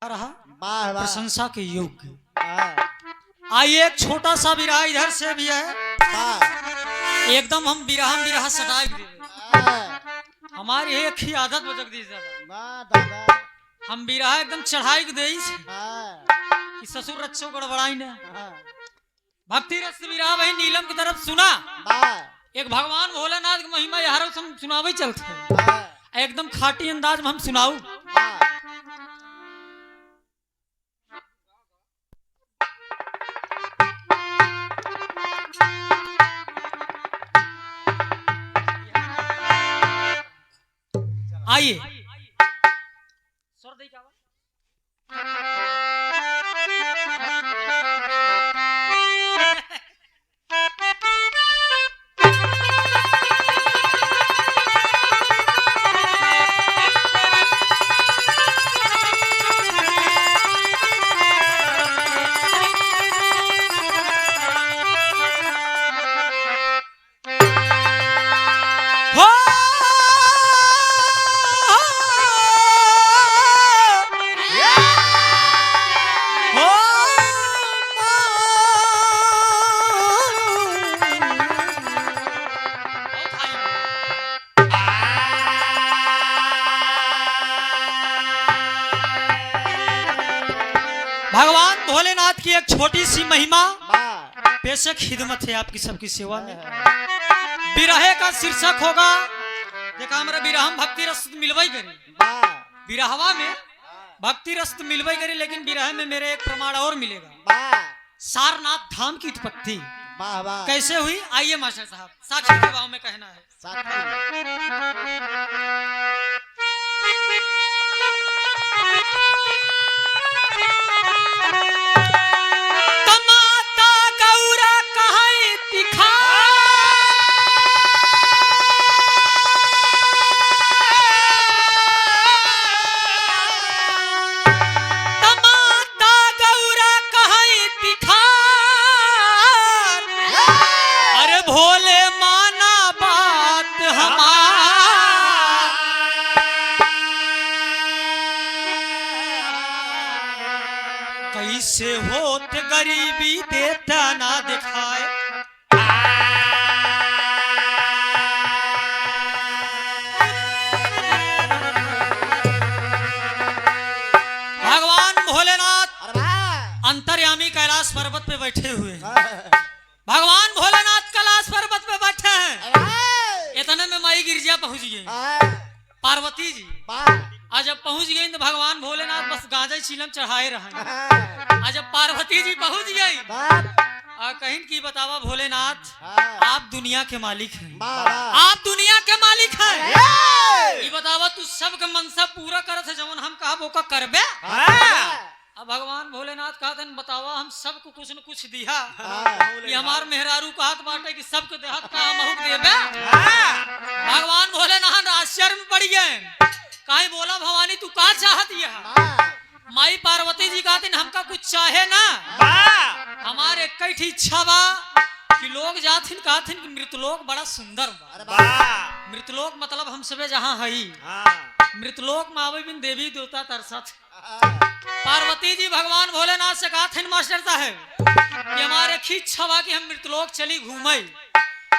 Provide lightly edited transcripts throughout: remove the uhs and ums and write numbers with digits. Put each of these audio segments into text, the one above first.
रहा वाह वाह प्रशंसा के योग्य। वाह आइए एक छोटा सा विरह इधर से भी है, वाह एकदम हम विरह सटाई दे वाह हमारी एक ही आदत बजक दी दादा हम विरह एकदम चढ़ाई दे वाह कि ससुर रच्छो गड़बड़ाई ने वाह भक्ति रस विरह वही नीलम की तरफ सुना। वाह एक भगवान भोलेनाथ की महिमा यार हम सुनावे चलते हैं, वाह एकदम खाटी अंदाज में हम सुनाऊ। आइए स्वर दे क्या भगवान भोलेनाथ की एक छोटी सी महिमा बेशक खिदमत है आपकी सबकी सेवा में। विरहे का शीर्षक होगा, देखा हमारा विरह भक्ति रस मिलवाई करी, विरहवा में भक्ति रस मिलवाई करी, लेकिन विरह में मेरे एक प्रमाण और मिलेगा। सारनाथ धाम की उत्पत्ति कैसे हुई, आइए मास्टर साहब साक्षी के भाव में कहना है। कैसे होत गरीबी देता ना दिखाए, भगवान भोलेनाथ अंतर्यामी कैलाश पर्वत पे बैठे हुए हैं। भगवान भोलेनाथ कैलाश पर्वत पे बैठे हैं, इतने में माई गिरजा पहुंच गई पार्वती जी। आज जब पहुंच गई तो भगवान भोलेनाथ बस गांजा चिलम चढ़ाए रहे। आज जब पार्वती जी पहुंच गई कहीं की बतावा भोलेनाथ आप दुनिया के मालिक हैं, आप दुनिया के मालिक हैं, ये बतावा तू सबके मनसा पूरा करत है जवन हम कहा वो का करबे। अब भगवान भोलेनाथ कहते बतावा हम सबको कुछ न कुछ दिया, ये हमार मेहरारू कहत बाटे कि सबके देहत का महूक देबे। भगवान भोलेनाथ आश्चर्य में पड़ गए, काहे बोला भवानी तू का चाहत है। माई पार्वती जी कहते हमका कुछ चाहे ना, हमारे कई इच्छा बा कि लोग जाथिन कहथिन कि मृतलोक बड़ा सुंदर बा। मृतलोक मतलब हम सबे जहाँ हई, मृतलोक में आवे बिन देवी देवता तरसत। पार्वती जी भगवान भोलेनाथ से कहथिन मास्टर साहब कि हमारे की इच्छा बा कि हम मृतलोक चली घूमे,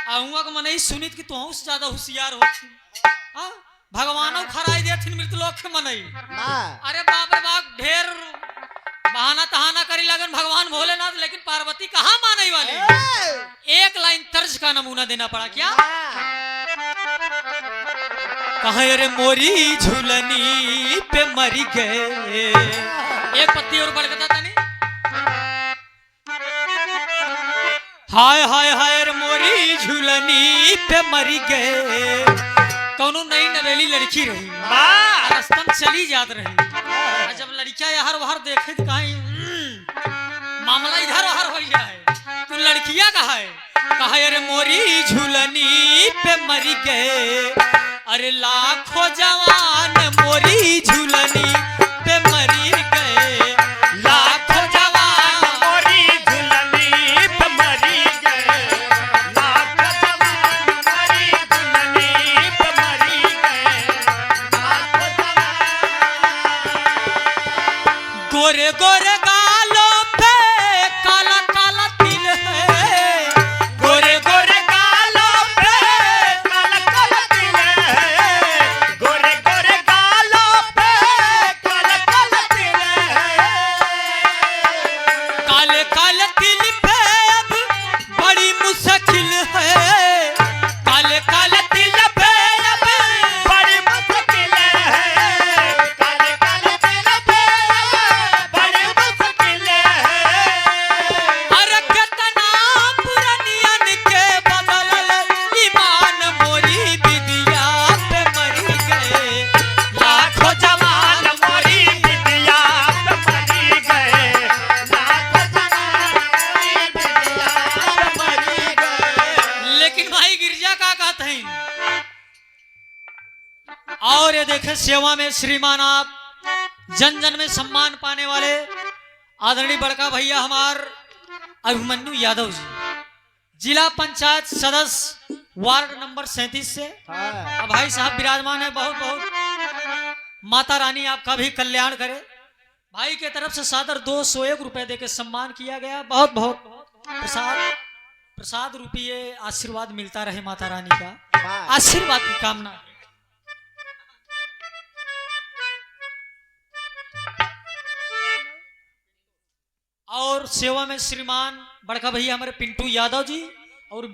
आऊँगा मनई सुनित कि तू से ज्यादा होशियार होती, भगवानों खराई देथिन मृतलोक के मनई। अरे बाप रे बाप ढेर बहाना तहाना करी लगन भगवान भोलेनाथ, लेकिन पार्वती कहाँ माने वाले। एक लाइन तर्ज का नमूना देना पड़ा क्या, कहे अरे मोरी झूलनी पे मरी गए, एक पत्ती और बढ़ गया था नहीं, हाय हाय हाय रे मोरी झूलनी पे मरी गए। कौनो नई नवेली लड़की रही, रास्तन चली जात रही, जब लड़कियां यार वहां देखे तो कहीं मामला इधर उधर हो जाए, तू लड़कियां कहा है अरे मोरी झूलनी पे मरी गए, अरे लाखों जवान मोरी झूलनी पे मरी गए, लाखों जवान मोरी झूलनी पे मरी गए, लाखों जवान मोरी झूलनी पे मरी गए, लाखों जवान गोरे गोरे गालों पे काला काला तिल है, गोरे गोरे गालों पे काला काला तिल है, गोरे गोरे गालों पे काला काला तिल है। काले काले तिल पे अब बड़ी मुश्किल है, काले काले तिल पे अब बड़ी मुश्किल है, काले काले तिल पे बड़ी मुश्किल है। अरे कितना पुरानियन के बदलल ईमान मोरी बिदिया पे मरी गए, लाखों जवान मोरी बिटिया पे मरी गए, लाखों जवान मोरी बिटिया पे मरी गए। लेकिन भाई गिरजा का कहते हैं। और ये देखे सेवा में श्रीमान आप जन जन में सम्मान पाने वाले आदरणीय बड़का भैया हमार अभिमन्यु यादव जी, जिला पंचायत सदस्य वार्ड नंबर 37 से हाँ, अब भाई साहब विराजमान है। बहुत बहुत माता रानी आपका भी कल्याण करे। भाई के तरफ से सादर 201 रुपए देके सम्मान किया गया। बहुत बहुत प्रसाद रुपये आशीर्वाद मिलता रहे माता रानी का वाह, आशीर्वाद की कामना। और सेवा में श्रीमान बड़का भैया हमारे पिंटू यादव जी और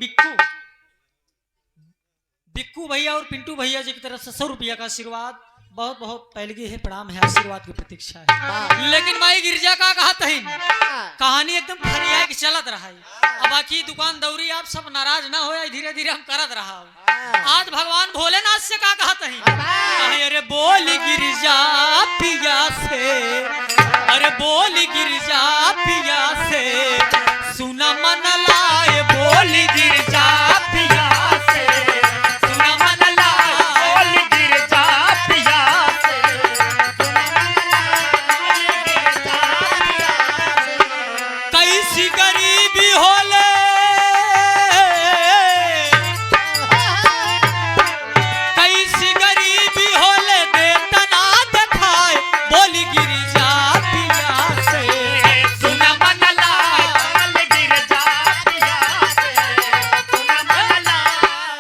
बिक्कू भैया और पिंटू भैया जी की तरफ से 100 रुपया का आशीर्वाद। बहुत बहुत पहलगी है, प्रणाम है, आशीर्वाद की प्रतीक्षा है। वाह, लेकिन माई गिरजा का कहा तहीन हाँ, कहानी एकदम फरिया के चलत रहा है। अब बाकी दुकान दौरी आप सब नाराज ना हो, धीरे धीरे हम करत रहा हूं। हाँ, आज भगवान भोलेनाथ से का कहा तही, हाँ, अरे बोल गिरजा पिया से, अरे बोल गिरजा पिया से सुना मन लाए, बोल गिरजा पिया से सुना मन लाए। बोल गिरजा पिया से, कैसी गरीबी होले, कैसी गरीबी होले देता ना दिखाए, बोल गिरजा पिया से सुना मन लाए, बोल गिरजा पिया से सुना मन लाए।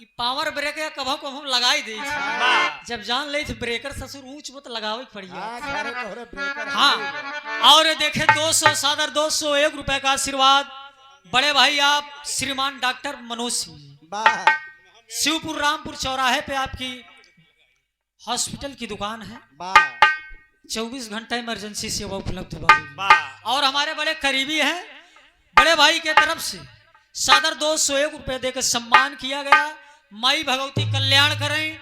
ई पावर ब्रेक या कभो कभो लगाई दे छै। वाह, जब जान ले थे ब्रेकर ससुर ऊंच मत लगावे के पड़िए। हाँ, घरे तोहरे ब्रेकर हाँ, है। और देखे 200 सादर 201 रुपए का आशीर्वाद बड़े भाई आप श्रीमान डॉक्टर मनोज सिंह, वाह, शिवपुर रामपुर चौराहे पे आपकी हॉस्पिटल की दुकान है। वाह, 24 घंटा इमरजेंसी सेवा उपलब्ध है बाबू। वाह, और हमारे बड़े करीबी हैं, बड़े भाई के तरफ से सादर 201 रुपए देकर सम्मान किया गया। माई भगवती कल्याण करें।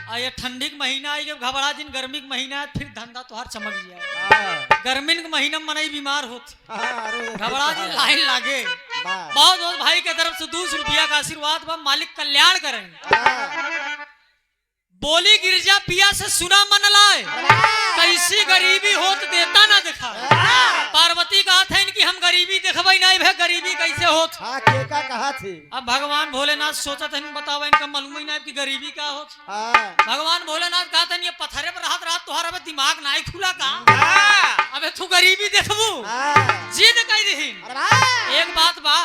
और ये ठंडी के महीना आई, जब घबरा दिन गर्मी के महीना है, फिर धंधा तुहार चमक जाए। हाँ, गर्मी के महीना में मनई बीमार होती, हाँ, अरे, घबरा दिन लाइन लागे। वाह, बहुत बहुत भाई के तरफ से 200 रुपया का आशीर्वाद बा, मालिक कल्याण करें। हाँ, बोली गिरजा पिया से सुना मन लाए, कैसी गरीबी होत देता ना दिखा। पार्वती कहा था इनकी हम गरीबी देखबई नहीं, भे गरीबी कैसे होत। हाँ, केका कहा थी। अब भगवान भोलेनाथ सोचा था बतावा इनका मालूम ही नहीं कि गरीबी का होत। हाँ, भगवान भोलेनाथ कहा था ये पत्थरे पर रात रात तुहार अब दिमाग नहीं खुला का, वाह, अबे तू गरीबी देखबू हाँ, जिद कह दहीन। अरे वाह, एक बात बा,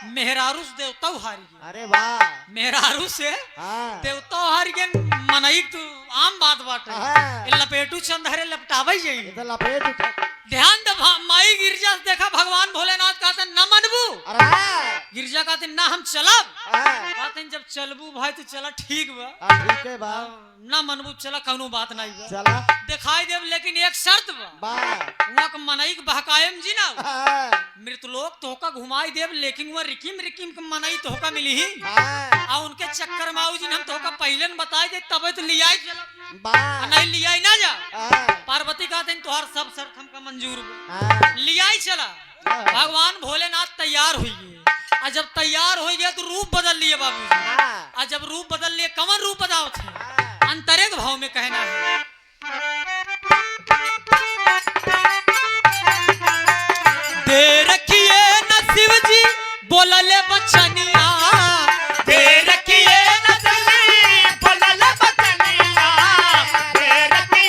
मेहरारू से देवता हारी गए, अरे वाह, मेहरारू से हाँ, देवता हारी गए, मनई तो आम बात बाटे। हाँ। ये लपेटू चंदहरे लपटावे जाई। इधर लपेट उठा। ध्यान दे माई गिरजा से देखा भगवान भोलेनाथ कहते न मनबू, अरे वाह, गिरजा कहते ना हम चलब, हाँ, कहते जब चलबू भाई तो चला ठीक बा, हाँ, ठीक है बा, ना मनबू चला कौनो बात नहीं बा, चला, दिखाई देव। लेकिन एक शर्त बा, बा, वहाँ के मनई के बहकायम जी ना, हाँ, मृतलोक तोहका घुमाई देव, लेकिन वह रिकिम रिकिम के मनई तोहका मिली ही। हाँ, आ उनके चक्कर में जी हम तोहका पहले न बताई दे, तबे तो लियाई चला, बा, नहीं लियाई ना जा। हाँ, पार्वती कहते तोहर सब शर्त हमका मंजूर बा, हाँ, लियाई चला। हाँ। भगवान भोलेनाथ तैयार हुई गए, और जब तैयार हो गया तो रूप बदल लिए बाबूजी। हाँ, और जब रूप बदल लिए, कमर रूप बदाव थे, हाँ, अंतरेक भाव में कहना है। दे रखिए न शिव जी बोलले बचनिया, दे रखिए न दिली बोलल बचनिया, दे रखिए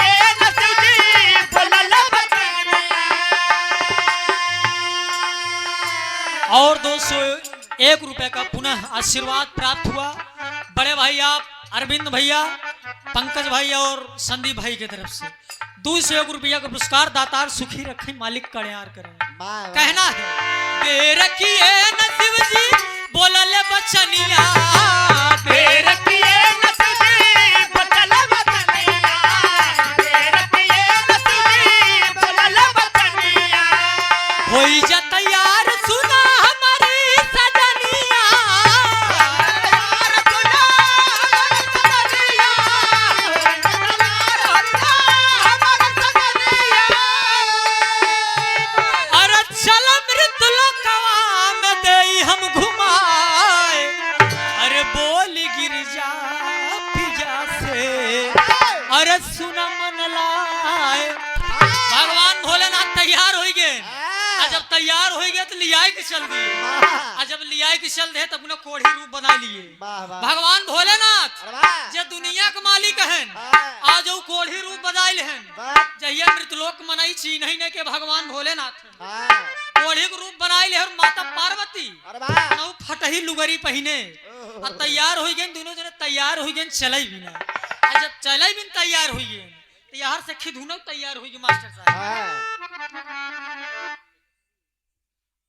1 रुपए का पुनः आशीर्वाद प्राप्त हुआ। बड़े भाई आप अरविंद भैया, पंकज भाई और संदीप भाई की तरफ से 201 रुपया का पुरस्कार। दातार सुखी रखें, मालिक कल्याण करें। वाह, वाह। कहना है देर किए नसीब जी बोलले बचनिया, देर किए नसीब बोलल बचनिया, देर किए नसीब बोलल बचनिया। होई जा तैयार सुना हमारी सजनिया, यार सुना सजनिया, हमर सजनिया। अरे चल मृत लोकवा में देई हम घुमाए, अरे बोल गिरजा पिजा से, अरे सुना मन लाए। भगवान भोलेनाथ तैयार हो गए। जब तैयार हो गए तो लियाई के चल दिए। जब लियाई के चल दे तब उन्हें कोढ़ी रूप बना लिए। वाह, वाह। भगवान भोलेनाथ अरे वाह। जे दुनिया के मालिक हैं, हाँ। आज वो कोढ़ी रूप बदाइल हैं। वाह। जहिया मृतलोक मनाई चीन ही ने के भगवान भोलेनाथ हैं। हाँ। कोढ़ी के रूप बनाइल है और माता पार्वती अरे वाह। नौ फटही लुगरी पहिने और तैयार हो गए। दोनों जने तैयार हो गए, चले भी ना। और जब चले भी तैयार हो गए तो यार से खिदुनो तैयार हो गए मास्टर साहब। हाँ।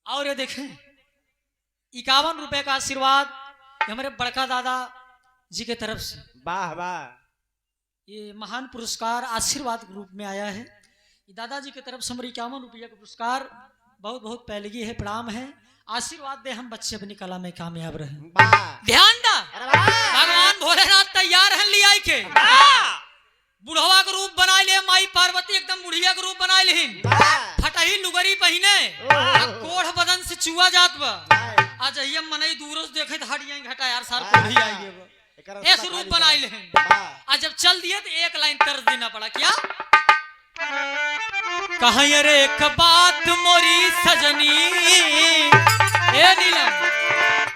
और ये देखें 51 रुपए का आशीर्वाद हमारे बड़का दादा जी के तरफ से। वाह, वाह। ये महान पुरस्कार आशीर्वाद के रूप में आया है। ये दादाजी की तरफ से हमारे 51 रुपये का पुरस्कार बहुत बहुत पहलगी है, प्रणाम है। आशीर्वाद दे हम बच्चे अपनी कला में कामयाब रहे। वाह। ध्यान दा अरे वाह। भगवान भोलेनाथ तैयार है लियाई के। बुढ़वा के रूप बना ले, माई पार्वती एकदम बुढ़िया के रूप बना लेहिन। वाह। फटही लुगरी पहिने आ कोढ़ बदन से चुआ जात बा। वाह। आज ये मनई दूर से देखे तो हटियाई घटा यार सार कोढ़ी आई है। ऐसे रूप बनाई लेहिन। वाह। आज जब चल दिए तो एक लाइन तर्ज देना पड़ा। क्या कहा रे एक बात मोरी सजनी, ए नीलम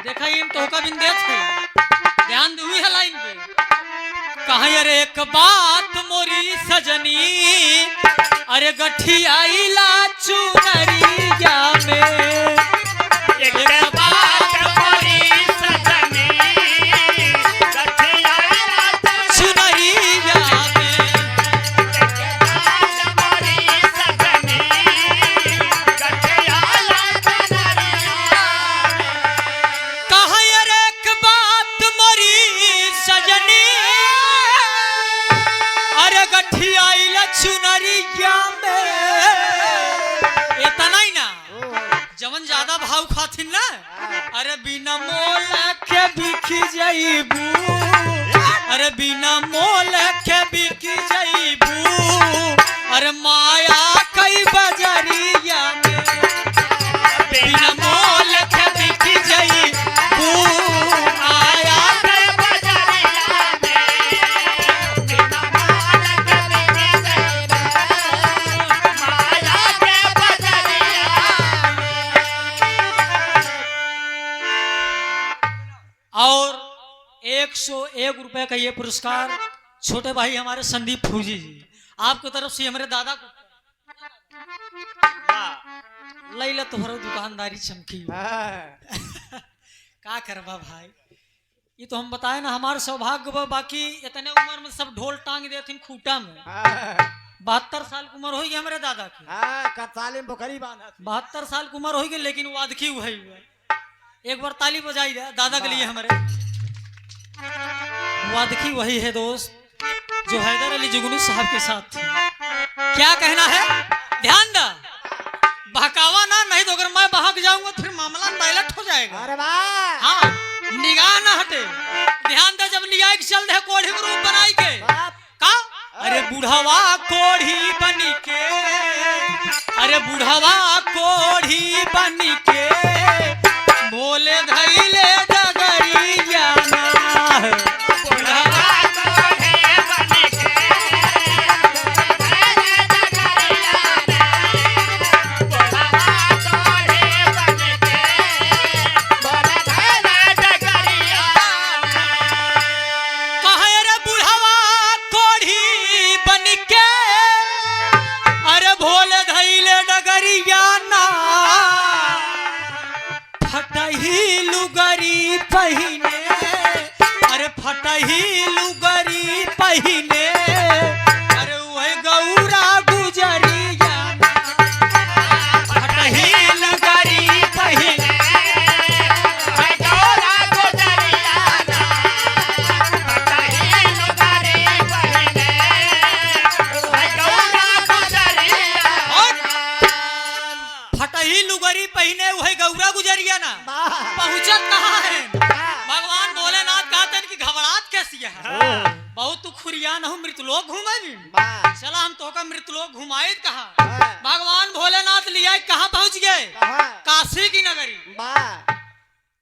देखा इन तो का बिंदे थे, ध्यान हुई है लाइन पे। कहा रे एक बात मोरी सजनी, अरे गठियाई ला चुनरिया में, एक बात मोरी सजनी, गठिया चुनरिया में। मोरी सजनी, गठिया कहा रे एक बात मोरी सजनी, अरे गठियाई ला चुनरिया में। इतना ही ना, जवन ज्यादा भाव खाथिन ना, अरे बिना मोल के बिकी जाइबू, अरे बिना मोल के बिकी जाइबू, अरे माया कई बजरिया में। बिना मोल के बिकी जाइबू, माया और 101 रुपए का ये पुरस्कार छोटे भाई हमारे संदीप फौजी जी आपकी तरफ से हमारे दादा को लैला तुम्हारा दुकानदारी चमकी। का करबा भाई, ये तो हम बताए ना हमारे सौभाग्य बा। बाकी इतने उम्र में सब ढोल टांग देथिन खूटा में। 72 साल की उम्र हो गई हमारे दादा की। कताले में बकरी बांधा थी। 72 साल की उम्र हो गई, लेकिन वादकी हुआ है। एक बार ताली बजाई दे दादा के लिए हमारे। वादकी वही है दोस्त जो हैदर अली जुगनू साहब के साथ थी। क्या कहना है, ध्यान दा, बहकावा ना, नहीं तो अगर मैं बहक जाऊंगा फिर मामला डायलेक्ट हो जाएगा। अरे वाह। हाँ, निगाह ना हटे। ध्यान दे, जब लिया चल दे कोढ़ी के रूप बनाई के का, अरे बुढ़वा कोढ़ी बनी के, अरे बुढ़वा कोढ़ी बनी के, बोले धैले डगरिया ना, बुढ़वा ही फटही लुगरी पहिने अरे वह गौरा गुजरिया फटही लुगरी पहिने फटही लुगरी पहिने वह गौरा गुजरिया ना पहुंचत कहाँ है भगवान भोलेनाथ कहते कि घबराहट कैसी है बहुत तू खुरिया न हो मृतलोक घूमे भी चला हम तो का मृतलोक घुमाए कहा भगवान भोलेनाथ लिया कहाँ पहुंच गए काशी की नगरी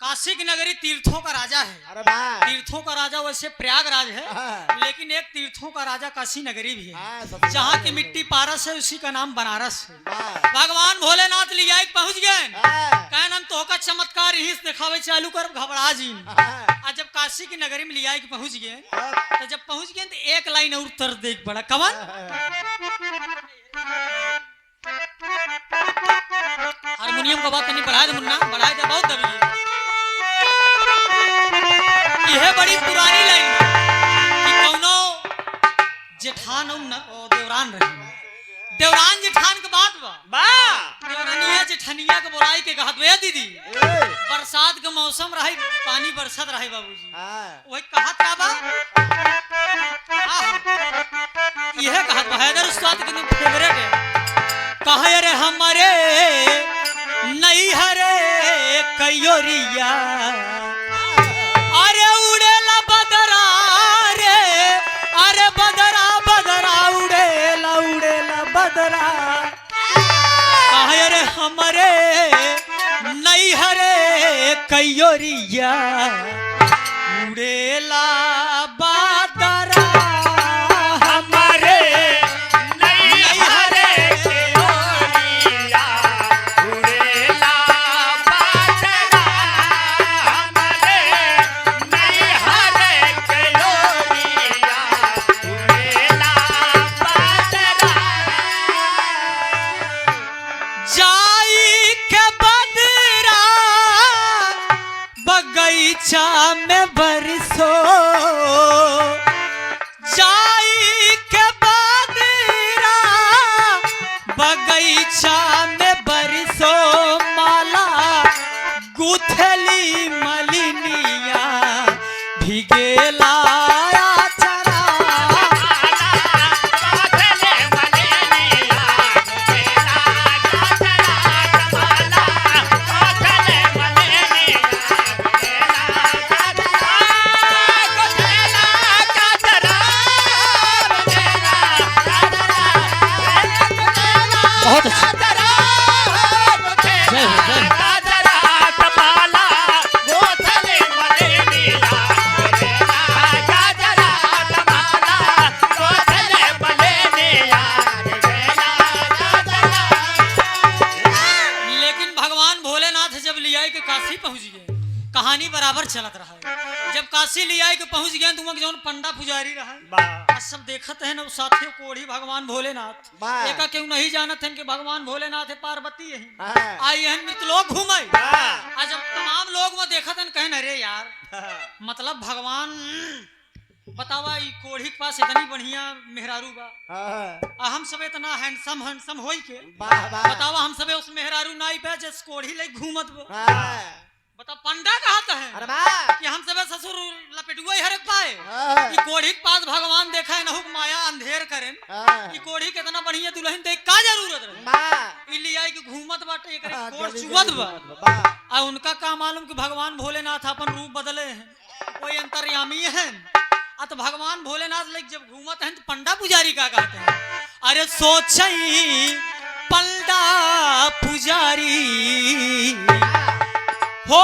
काशी की नगरी तीर्थों का राजा है अरे वाह तीर्थों का राजा वैसे प्रयागराज है हाँ। लेकिन एक तीर्थों का राजा काशी नगरी भी है हाँ, सबसे जहाँ की बड़ा मिट्टी पारस है उसी का नाम बनारस है वाह भगवान भोलेनाथ लिया पहुंच गए हाँ। कहन हम तो का चमत्कार यही से दिखावे चालू कर घबरा जी हाँ। आज जब काशी की नगरी में लिया पहुंच गए हाँ। तो जब पहुंच गए तो एक लाइन और तर देख पड़ा कवन हारमोनियम का बात नहीं बढ़ाए दे मुन्ना बढ़ाए दे बहुत दबी यह बड़ी पुरानी लाइन कि कौनो जेठान और देवरान रहे देवरान जेठान के बात बा देवरानिया जेठनिया के बोलाई के कहत वे दीदी बरसात के मौसम रहे पानी बरसत रहे बाबूजी वही कहत का बा यह कहत बा हैदर उस्ताद के फेवरेट है कहे रे हमारे नहीं हरे कयोरिया अरे उड़ेला बदरा रे अरे बदरा बदरा उड़ेला उड़ेला बदरा कहे रे हमारे नहीं हरे कयोरिया उड़ेला बदरा बगीचा में बरसो जाई के बदरा बगीचा में बरसो माला गुथली मलिनिया भिगेला बहुत अच्छा जय हो जय लेकिन भगवान भोलेनाथ जब लिया के काशी पहुंच गए कहानी बराबर चलत रहा है जब काशी लिया के पहुंच गए तुम जौन पंडा पुजारी रहा सब देखत है ना साथियों कोढ़ी भगवान भोलेनाथ एक क्यों नहीं जानत है कि भगवान भोलेनाथ है पार्वती है आई है मृतलोक घूमे आज जब तमाम लोग में देखत है कहे अरे यार मतलब भगवान बतावा ई कोढ़ी के पास इतनी बढ़िया मेहरारू बा हम सब इतना हैंडसम हैंडसम होई के बतावा हम सब उस मेहरारू नाई पे जिस कोढ़ी ले घूमत बता पंडा कहता है अरे वाह कि हम सब ससुर लपेटुआ हरे पाए कि कोढ़ी के पास भगवान देखा है नहुक माया अंधेर करेन कि कोढ़ी कितना बढ़िया दुल्हन देख का जरूरत रहे इलिया की घूमत बाटे एकरे कोढ़ चुवत बा आ उनका का मालूम कि भगवान भोलेनाथ अपन रूप बदले हैं कोई अंतर्यामी है आ तो भगवान भोलेनाथ लेक जब घूमत हैं तो पंडा पुजारी का कहते हैं अरे सोचई पंडा पुजारी हो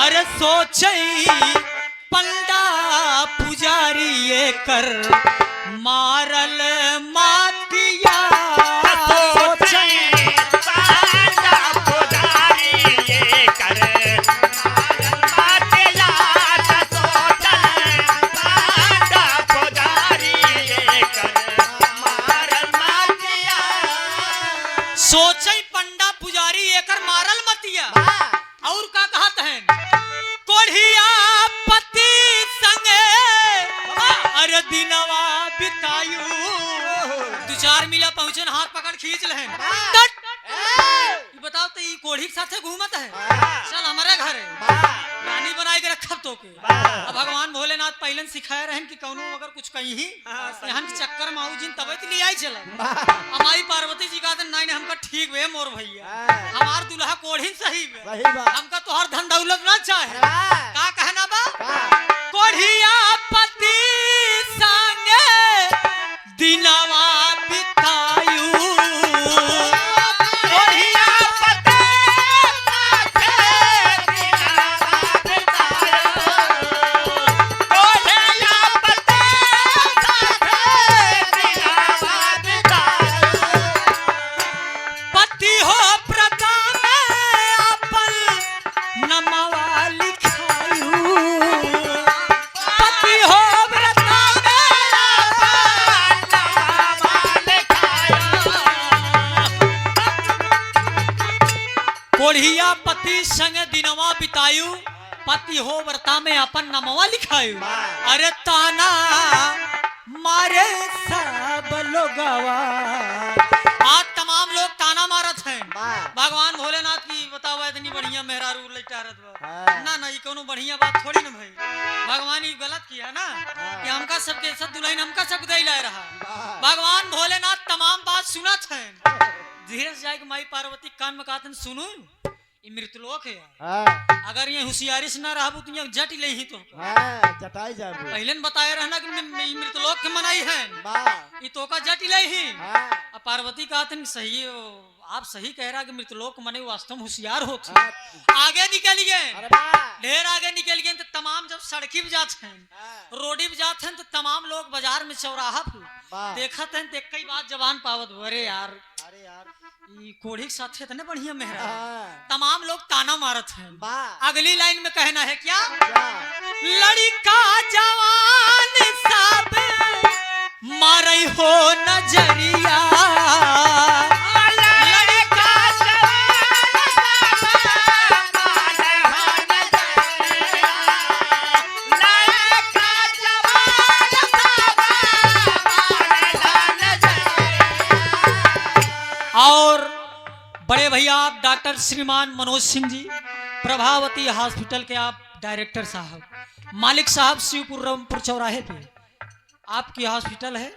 अरे सोचई पंडा पुजारी ये कर मारल मातिया सोचई पंडा पुजारी ये कर सोचई पंडा पुजारी साथे घूमत है हाँ। चल हमारे घर है वाह रानी बनाई के रखब तो के वाह। अब भगवान भोलेनाथ पहले सिखाए रहन कि कौनो अगर कुछ कहीं यहाँ के चक्कर में आऊ जिन तबे तो ले आई चल हमारी पार्वती जी का नहीं हमका ठीक वे मोर भैया हाँ। हमार दुल्हा कोढ़ी सही वे सही बात हमका तोहर धन दौलत ना चाहे हाँ। का कहना बा हाँ। कोढ़िया पति संगे दिनवा बितायू कोढ़िया पते साथे दिनवा बितायो कोढ़िया पते साथे दिनवा बितायो पति हो प्रदा में अपन नमवा लिखायू पति हो व्रता में कोढ़िया पति संग दिनवा बितायु पति हो व्रता में अपन नमवा लिखायु अरे ताना मारे सब लोगवा आज तमाम लोग ताना मारत हैं वाह। भगवान भोलेनाथ की बतावा इतनी बढ़िया मेहरारू लटारत बा हाँ। ना ना ये कोनो बढ़िया बात थोड़ी ना भाई भगवान ये गलत किया ना कि हमका सबके सब दुल्हन हमका सब दे ला रहा वाह। भगवान भोलेनाथ तमाम बात सुनत हैं धीरे से जाके माई पार्वती कान में कहते सुनो ये मृतलोक है हाँ। अगर ये होशियारी से ना रहबू तो यहाँ जट ले ही तो हाँ, जटाई जाबू पहले न बताए रहना कि मैं मृतलोक के मनाई है वाह ये तो का जट ले ही हाँ। अब पार्वती कहते सही हो आप सही कह रहा कि मृतलोक मने वास्तव में होशियार होते हाँ। आगे निकल गए अरे वाह ढेर आगे निकल गए तो तमाम जब सड़की पे जाते हैं हाँ। रोडी पे जाते हैं तो तमाम लोग बाजार में चौराहा पे वाह। देखत हैं देख कई बात जवान पावत अरे यार अरे यार ये कोढ़ी के साथ इतने बढ़िया मेहरा हाँ। तमाम लोग ताना मारत हैं वाह अगली लाइन में कहना है क्या क्या लड़का जवान सब मारे हो नजरिया लड़का जवान मारे हो नजरिया लड़का जवान मारे हो नजरिया और बड़े भैया आप डॉक्टर श्रीमान मनोज सिंह जी प्रभावती हॉस्पिटल के आप डायरेक्टर साहब मालिक साहब शिवपुर रामपुर चौराहे पे आपकी हॉस्पिटल है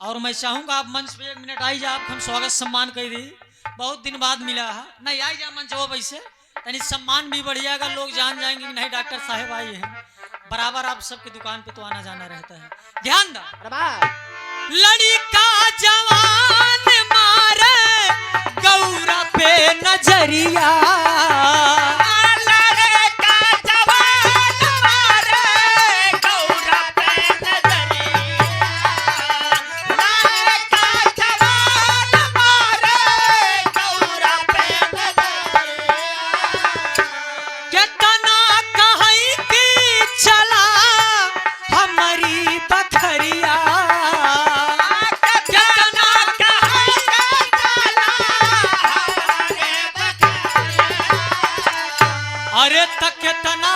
और मैं चाहूंगा आप मंच पे 1 मिनट आई जा आप हम स्वागत सम्मान कर दी बहुत दिन बाद मिला है नहीं आई जा मंच वो वैसे यानी सम्मान भी बढ़ जाएगा लोग जान जाएंगे कि नहीं डॉक्टर साहब आए हैं बराबर आप सबके दुकान पे तो आना जाना रहता है ध्यान दो अरे वाह लड़का जवान मारे गौरा पे नजरिया लड़का जवान मारे गौरा पे नजरिया लड़का जवान मारे गौरा पे नजरिया कितना कहीं की चला हमारी बखरिया कितना कहीं के चला हमारे बखरिया अरे तक कितना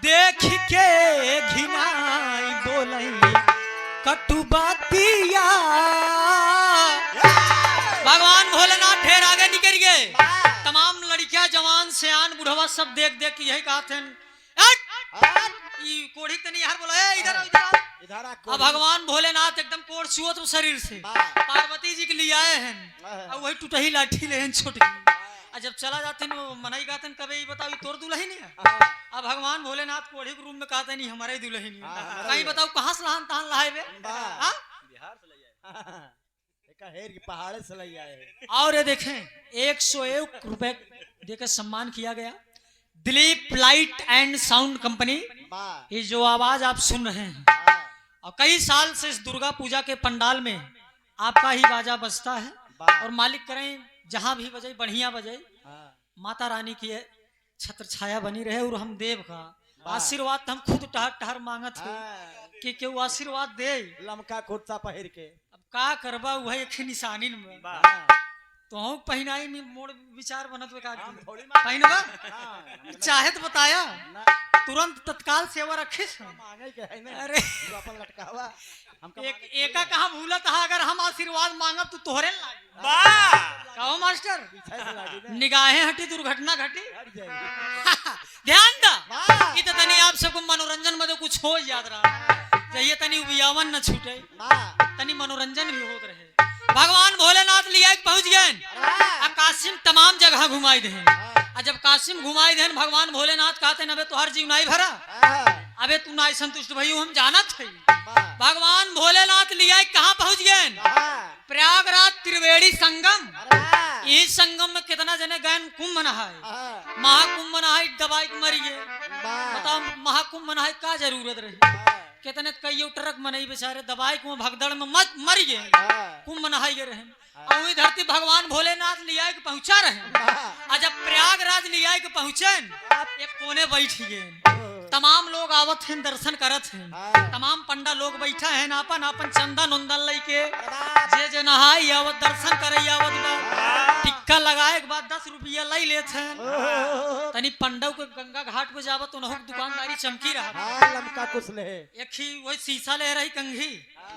देख के घिनाई बोलई कटु बातिया भगवान भोलेनाथ ढेर आगे निकल गए तमाम लड़कियां जवान सियान बुढ़वा सब देख देख के यही कहते हैं कोढ़ी तो नहीं यार बोला इधर आओ, इधर आओ। इधर आ अब भगवान भोलेनाथ एकदम कोढ़ छुअत वो शरीर से पार्वती जी के लिए आए हैं और वही टूटही लाठी ले हैं छोटी और जब चला जाते हैं वो मनाई गाते हैं कभी बताओ ये तोर दुल्ही नहीं है अब भगवान भोलेनाथ कोढ़ी के रूम में कहते नहीं हमारे दुल्ही नहीं है कहीं बताओ कहाँ से लहान तहान लहाए बे हाँ? हेर की पहाड़े से लई आए और ये देखें 101 रुपए देकर सम्मान किया गया Dilip light and sound company वाह ये जो आवाज आप सुन रहे हैं वाह और कई साल से इस दुर्गा पूजा के पंडाल में आपका ही बाजा बजता है वाह। और मालिक करें जहां भी बजे बढ़िया बजे हाँ। माता रानी की छत्र छाया बनी रहे और हम देव का वाह। आशीर्वाद तो हम खुद टहर टहर मांगत हो हाँ। कि केहू आशीर्वाद दे लमका कुर्ता पहिर के अब का करबा वह एक निशानी में हाँ। तो हम पहनाई में मोड़ विचार बनत का हम थोड़ी पहनबा हाँ। चाहे तो बताया ना तुरंत तत्काल सेवा रखे छ। मांगे के है ना अरे तू अपन लटकावा हमका एक एका कहाँ भूलत है, अगर हम आशीर्वाद मांगब तो तोहरे लागी। वाह कहो मास्टर, पीछे से लागी ना निगाहें हटी दुर्घटना घटी। हट जाएगी ध्यान दा वाह इ त तनी आप सबको मनोरंजन में तो कुछ हो याद रहा चाहिए, तनी उबियावन न छूटे, वाह तनी मनोरंजन भी होत रहे। भगवान भोलेनाथ लिया के पहुंच गए, आ कासिम तमाम जगह घुमाई दे। आ जब कासिम घुमाई दे भगवान भोलेनाथ कहते न तोहर जीव नहीं भरा, अबे तू ना संतुष्ट भई हम जानत है। भगवान भोलेनाथ लिया कहाँ पहुंच गए? प्रयागराज त्रिवेणी संगम। इस संगम में कितना जने गए? कुंभ नहाए, महाकुंभ नहाए, दबाई के मरी गए। बताओ महाकुंभ नहाए का जरूरत रही? कितने कई ट्रक मनई बेचारे दबाई को भगदड़ में मत मर गए, कुंभ नहाई गए रहे। और वही धरती भगवान भोलेनाथ लिया के पहुंचा रहे। और जब प्रयागराज लिया के पहुंचे, एक कोने बैठ गए, तमाम लोग आवत हैं, दर्शन करत हैं, तमाम पंडा लोग बैठा है, आपन आपन चंदन उंदन लेके जे जे नहाई आवत दर्शन करे आवत बा, टिक्का लगाए के बाद 10 रुपया ले लेते हैं। तनी पंडव के गंगा घाट पे जावत उनहु दुकानदारी चमकी रहा। लमका कुछ ले एक ही वही शीशा ले रही कंघी,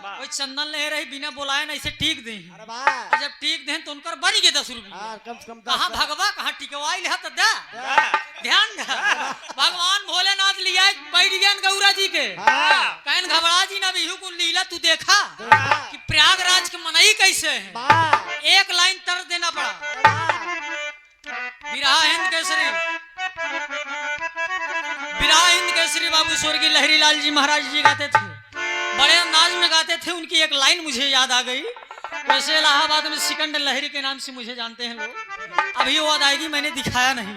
वही चंदन ले रही, बिना बुलाए ना ऐसे टीक दे। अरे वाह जब टीक दे तो उनकर बन गए 10 रुपया। कम से कम कहाँ भगवा कहाँ टिकवाई ले तो दा ध्यान दा। भगवान भोलेनाथ लिया बैठ गए गौरा जी के, कहन घबरा जी ना भी को लीला तू देखा कि प्रयागराज के मनई कैसे है। एक लाइन तर देना पड़ा। विरहा हिंद केसरी, विरहा हिंद केसरी बाबू स्वर्गीय लहरी लाल जी महाराज जी गाते थे, बड़े अंदाज में गाते थे। उनकी एक लाइन मुझे याद आ गई। वैसे इलाहाबाद में सिकंदर लहरी के नाम से मुझे जानते हैं लोग, अभी वो अदायगी मैंने दिखाया नहीं।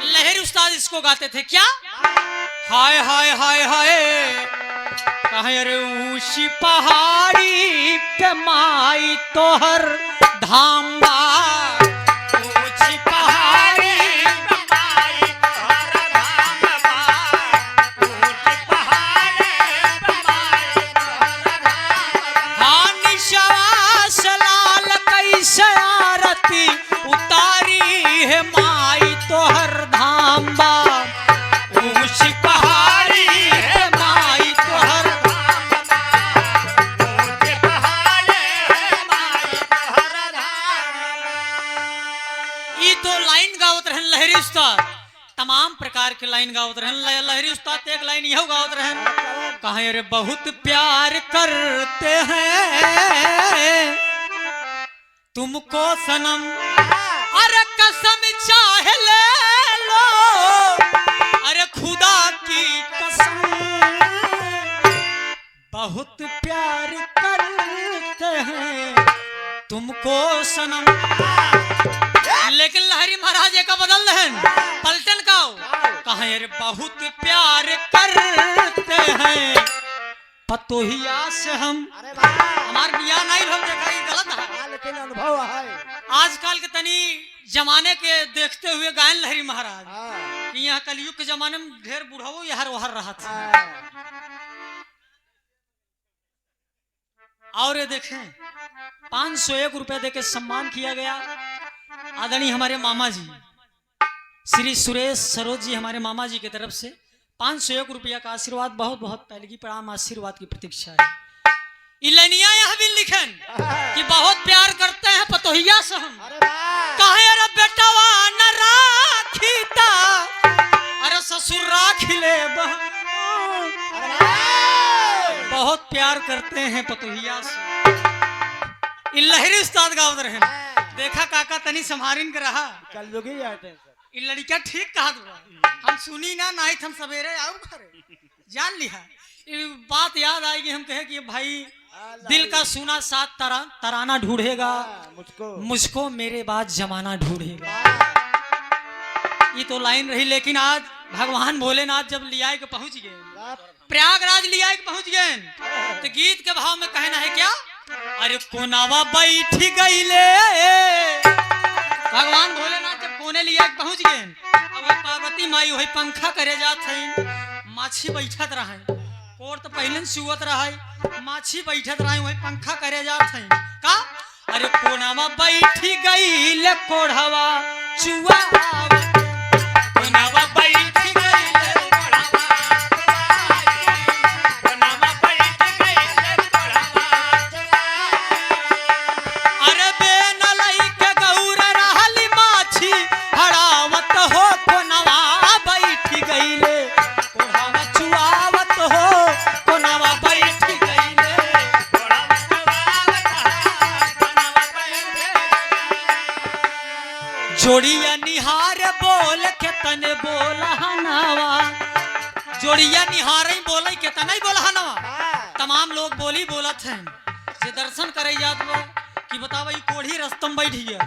लहरी उस्ताद इसको गाते थे क्या? हाय हाय हाय हाय कहे अरे ऊंची पहाड़ी पे माई तोहर धाम बा, ऊंची पहाड़ी पे माई तोहर धाम बा, ऊंची पहाड़ी पे माई तोहर धाम बा। हाँ निशास लाल कैसे आरती उतारी है माई तोहर धाम बा, ऊंची पहाड़ी है माई तोहर धाम बा, ऊंची पहाड़ी है माई तोहर धाम बा। ई तो लाइन गावत रहन लहरी उस्ताद, तमाम प्रकार के लाइन गावत रहन। लहरी उस्ताद एक लाइन यहो गावत रहन, कहे अरे बहुत प्यार करते हैं तुमको सनम, अरे कसम चाहे ले लो, अरे खुदा की कसम बहुत प्यार करते हैं तुमको सनम। लेकिन लहरी महाराज का बदल दहन पलटन का कहे अरे बहुत प्यार करते हैं पतोहिया से हम। हमार बिया नहीं हम देखा ये गलत है, लेकिन अनुभव है आजकल के तनी जमाने के देखते हुए गायन लहरी महाराज कि यहाँ कलयुग के जमाने में ढेर बुढ़ाओ यार वहर रहा था। और ये देखें 501 रुपए देके सम्मान किया गया आदरणीय हमारे मामा जी श्री सुरेश सरोज जी, हमारे मामा जी की तरफ से 501 रुपया का आशीर्वाद। बहुत बहुत पहले प्रणाम, आशीर्वाद की प्रतीक्षा है। इलनिया यह भी लिखन कि बहुत प्यार करते हैं पतोहिया से हम, कहे अरे बेटवा न राखीता, अरे ससुर राख ले बहन, बहुत प्यार करते हैं पतोहिया से। लहरी उस्ताद गावत रहे, देखा काका तनी संभारिन के रहा कल लोग ही आते हैं इ लड़का ठीक कहा दुआ हम सुनी ना नाइट हम सवेरे आऊ घरे जान लिया। ये बात याद आएगी, हम कहे कि भाई दिल का सुना साथ तराना ढूंढेगा, मुझको मेरे बाद जमाना ढूंढेगा। ये तो लाइन रही। लेकिन आज भगवान भोलेनाथ जब लिया के पहुंच गए, प्रयागराज लिया के पहुंच गए, तो गीत के भाव में कहना है क्या? अरे कोनावा बैठ गई ले। भगवान भोलेनाथ जब कोने लिया के पहुंच गए, अब पार्वती माई वही पंखा करे जात है, माछी बैठत रहे, कोर तो पहले सुवत रहे, माछी बैठत रहे वही पंखा करे जात है का? अरे कोनावा बैठ गई ले कोढ़वा चुआ, कोनावा बैठ गई ले जोड़िया निहारे बोले कितना ही बोला नवा तमाम लोग बोली बोलत हैं जे दर्शन करे जात बा कि बतावा ई कोढ़ी रस्तम बैठिए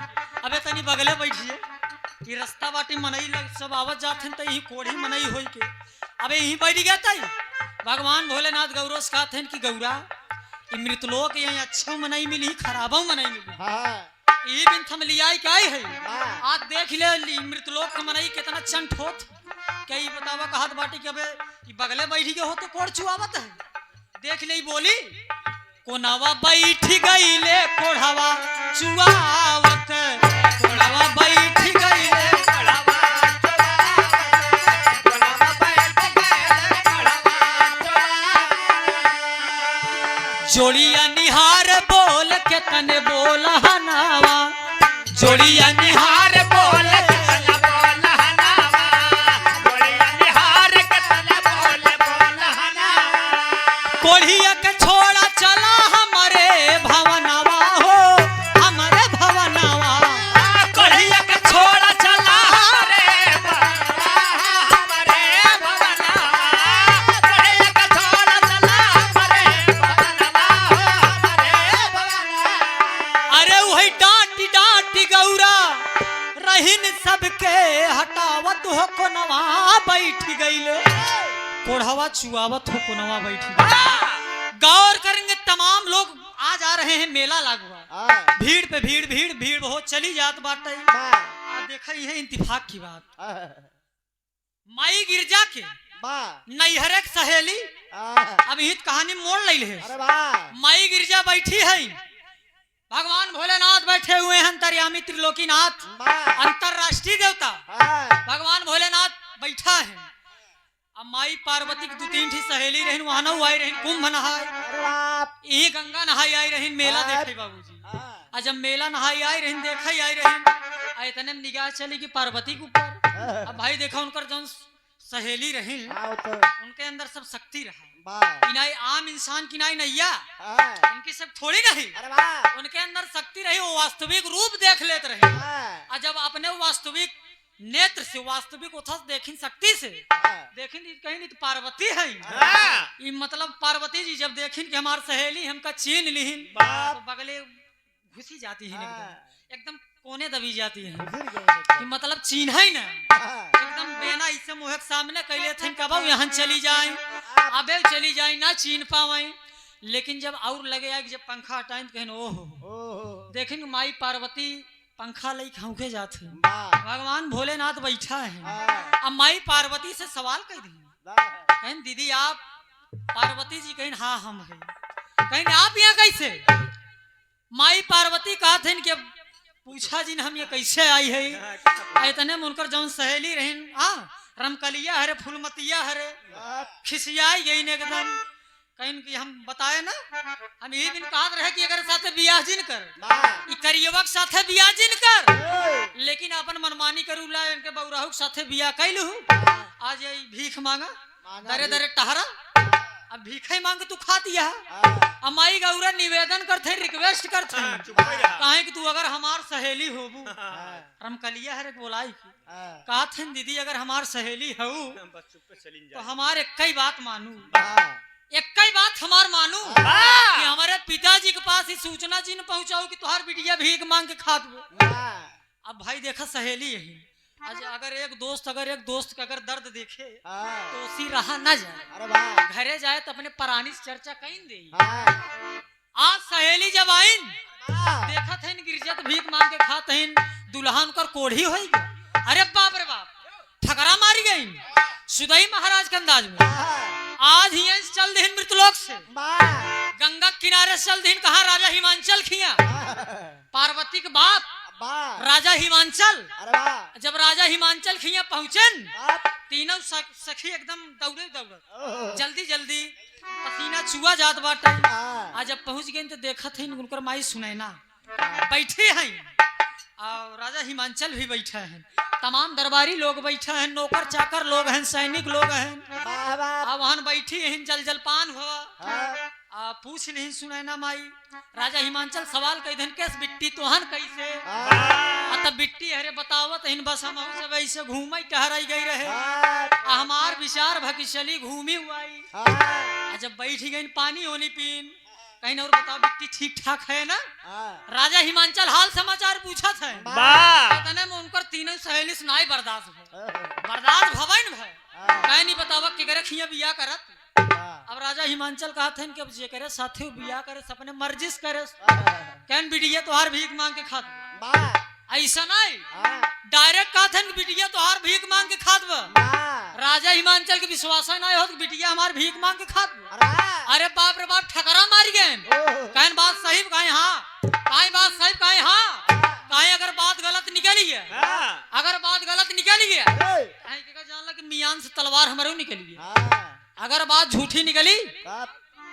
अबे तनी बगले बैठिए ई रास्ता बाटी मनई लग सब आवत जात हैं त ई कोढ़ी मनई होई के अबे यही बैठ गया तई भगवान भोलेनाथ गौरस कहत हैं कि गौरा ई मृतलोक यही अच्छा मनई मिली खराबो मनई मिली ई बिन थम लियाई काय है आज देख ले मृतलोक के मनई कितना चंट होत क्या ई बतावा कहत बाटी के अबे ई बगले बैठ के हो तो कोढ़ चुआवत है देख ले बोली कोनावा बैठ गईले कोढ़ावा चुआवत कोनावा बैठ गईले जोड़िया निहार बोल के तने बोला हनावा जोड़िया निहार बोल कोढ़िया के छोड़ा चला हमारे भवनवा हो हमारे भवनवा कोढ़िया के छोड़ा चला अरे वही डांटी डांटी गौरा रहीन सबके हटावत हो कोनवा बैठ गईले कोढ़वा चुआवत हो कोनवा बैठी गौर करेंगे तमाम लोग आज आ रहे हैं मेला लागुआ भीड़ पे भीड़ भीड़ भीड़ बहुत चली जात बाटे देखा ही है इंतिफाक की बात माई गिरजा के नैहरे के सहेली अब हित कहानी मोड़ ले है माई गिरजा बैठी है भगवान भोलेनाथ बैठे हुए हैं अंतर्यामी त्रिलोकीनाथ अंतरराष्ट्रीय देवता भगवान भोलेनाथ बैठा है अब माई पार्वती की 2-3 ठी सहेली रहन वहां न आई रहन कुंभ नहाय यही गंगा नहाई आई रहन मेला देखे बाबूजी आज जब मेला नहाई आई रहन देखा आई रहन इतने में निगाह चली कि पार्वती के ऊपर अब भाई देखा उनकर जो सहेली रहन उनके अंदर सब शक्ति रहा इनाई आम इंसान की नाई नैया उनकी सब थोड़ी नहीं उनके अंदर शक्ति रही वो वास्तविक रूप देख लेते रहे और जब अपने वास्तविक नेत्र से वास्तविक उथस देखिन शक्ति से देखिन कहीं नहीं तो पार्वती है ये मतलब पार्वती जी जब देखिन कि हमार सहेली हमका छीन लिहिन तो बगले घुसी जाती है एकदम कोने दबी जाती है कि मतलब चीन है ना एकदम बेना इससे मुँह के सामने कैले थे कब यहाँ चली जाए अबे चली जाए ना चीन पावे लेकिन जब और लगे कि जब पंखा हटाए तो कहीं ओहो देखेंगे माई पार्वती पंखा लई खाऊके जाते भगवान भोलेनाथ बैठा है अब माई पार्वती से सवाल कर दी कहीं दीदी आप पार्वती जी कहीं हाँ हम है कहीं आप यहाँ कैसे माई पार्वती कहा थे कि पूछा जी हम ये कैसे आई है इतने में उनकर जौन सहेली रहन रमकलिया हरे फूलमतिया हरे खिसियाई गई एकदम कहीं कि हम बताए ना हम यही दिन कहा रहे कि अगर साथे बियाह जिन कर करियवक साथे बियाह जिन कर लेकिन अपन मनमानी करू ला इनके बौराहु साथे बियाह कैलू आज ये भीख मांगा दरे दरे टहरा अब भीख ही मांग तू खा दिया अमाई गौरा निवेदन करते रिक्वेस्ट करते कहे कि तू अगर हमार सहेली होबू रमकलिया हरे बोलाई कहा थे दीदी अगर हमार सहेली हो तो हमारे कई बात मानू एक ही बात हमार मानू कि हमारे पिताजी के पास ही सूचना जिन पहुंचाओ कि तुहार बिटिया भीख मांग के खा दो अब भाई देखा सहेली यही आज अगर एक दोस्त का अगर दर्द देखे तो उसी रहा ना जाए घरे जाए तो अपने परानी से चर्चा कहीं दे आज सहेली जब आइन देखा थे गिरजत भीख मांग के खात हैं दुल्हन कर कोढ़ी होई अरे बाप रे बाप ठकरा मारी गई सुदई महाराज के अंदाज में आज ही चल दिन मृतलोक से गंगा किनारे चल दिन कहा राजा हिमांचल खिया पार्वती के बाप राजा हिमांचल जब राजा हिमांचल खिया पहुंचन तीनों सखी एकदम दौड़े जल्दी जल्दी पसीना चुआ जात बाटे आज जब पहुंच गए तो देखा थे उनकर माई सुनैना बैठे हैं और राजा हिमांचल भी बैठे हैं तमाम दरबारी लोग बैठे हैं नौकर चाकर लोग हैं सैनिक लोग हैं अब वहां बैठी हैं जल जलपान हुआ पूछ नहीं सुने ना माई राजा हिमांचल सवाल कह देन केस बिट्टी तोहन कैसे तब बिट्टी अरे बतावत इन बस हम सब ऐसे घूमई टहराई गई रहे हमार विचार भकिशली घूमी हुआई जब बैठ गई पानी होनी पीन कहीं और बताओ बिट्टी ठीक ठाक है ना राजा हिमांचल हाल समाचार पूछा था तने में उनकर तीनों सहेली सुनाई बर्दाश्त भवन भाई कहीं नहीं बतावा कि करे खिया बिया करत अब राजा हिमांचल कहा था कि अब जे करे साथी बिया करे सपने मर्जिस करे कहन बिटिया तोहार भीख मांग के खात ऐसा नहीं डायरेक्ट कहा था बिटिया तोहार भीख मांग के खात राजा हिमांचल के विश्वास नहीं हो बिटिया हमार भीख मांग के खात अरे बाप रे बाप ठकरा मार गए कहन बात सही कहे हाँ कहीं बात सही कहे हाँ कहीं अगर बात गलत निकली है अगर बात गलत निकली है जानला कि मियान से तलवार हमारे निकली है अगर बात झूठी निकली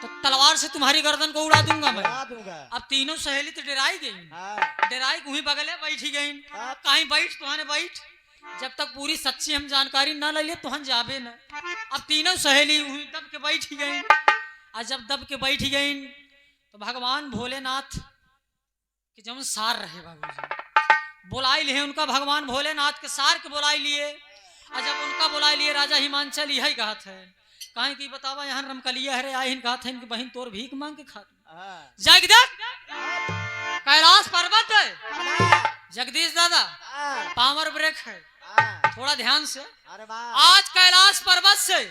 तो तलवार से तुम्हारी गर्दन को उड़ा दूंगा मैं अब तीनों सहेली तो डराई गई डराई वहीं बगले बैठी गई कहीं बैठ तुहाने बैठ जब तक पूरी सच्ची हम जानकारी ना ले लिए तुहन जाबे न अब तीनों सहेली वहीं दब के बैठ गई और जब दब के बैठ गई तो भगवान भोलेनाथ के जब सार रहे बाबूजी बुलाई लिए उनका भगवान भोलेनाथ के सार के बुलाई लिए और जब उनका बुलाई लिए राजा हिमांचल यही कहा था कहीं की बतावा यहाँ रमकलिया हरे आए कहा था इनकी बहन तोर भीख मांग के खाती जगदीश कैलाश पर्वत है जगदीश दादा पावर ब्रेक है थोड़ा ध्यान से आज कैलाश पर्वत से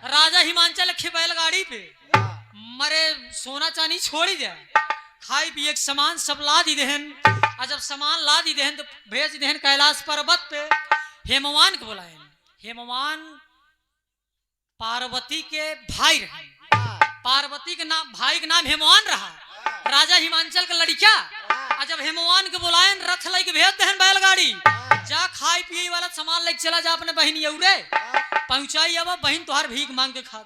राजा हिमांचल की बैलगाड़ी पे मरे सोना चांदी छोड़ ही जाए खाई पिए सामान सब ला दी देहन और जब सामान ला दी देहन तो भेज देहन कैलाश पर्वत पे हेमवान को बुलाए हेमवान पार्वती के भाई रहे पार्वती के नाम भाई के नाम हेमवान रहा राजा हिमांचल का लड़का और जब हेमवान के बुलाए रथ लेके भेज देहन बैलगाड़ी जा खाई पिए वाला सामान लेके चला जा अपने बहन यौरे पहुंचाई अब बहन तुहार भीख मांग के खा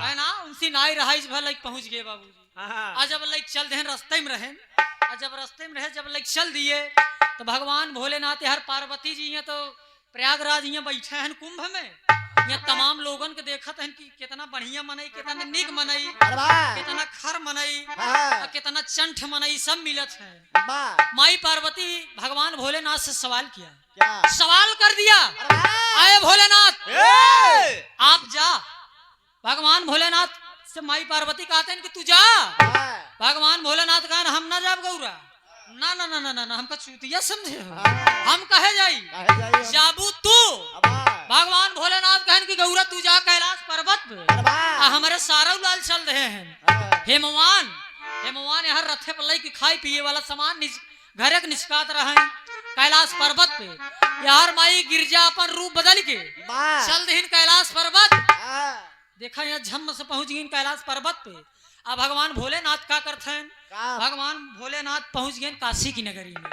है ना उनसी नाई रहा इस भर लेके पहुंच गए बाबूजी आज जब लेके चल देहन रास्ते में रहे और जब रास्ते में रहे जब लेके चल दिए तो भगवान भोलेनाथ हर पार्वती जी यहाँ तो प्रयागराज यहाँ बैठे हैं कुंभ में यहाँ तमाम लोगन के देखत हैं कि कितना बढ़िया मनई कितना निक मनई कितना खर मनई कितना चंठ मनई सब मिलत है माई पार्वती भगवान भोलेनाथ से सवाल किया सवाल कर दिया आए भोलेनाथ आप जा भगवान भोलेनाथ से माई पार्वती कहते हैं कि तू जा भगवान भोलेनाथ कहा हम ना जाब गौरा ना ना ना ना ना हमका चूतिया समझे हम कहे जाई जाबू तू भगवान भोलेनाथ कहन की गौरा तू जा कैलाश पर्वत पे हमारे सारा लाल चल रहे हैं हेमवान हेमवान यहाँ रथे पर लई के खाई पिए वाला सामान घरे के निष्कात रहे कैलाश पर्वत पे यार माई गिरजा अपन रूप बदल के चल दहीन कैलाश पर्वत देखा यहाँ झम से पहुंच गई कैलाश पर्वत पे अब भगवान भोलेनाथ क्या करते हैं भगवान भोलेनाथ पहुंच गए काशी की नगरी में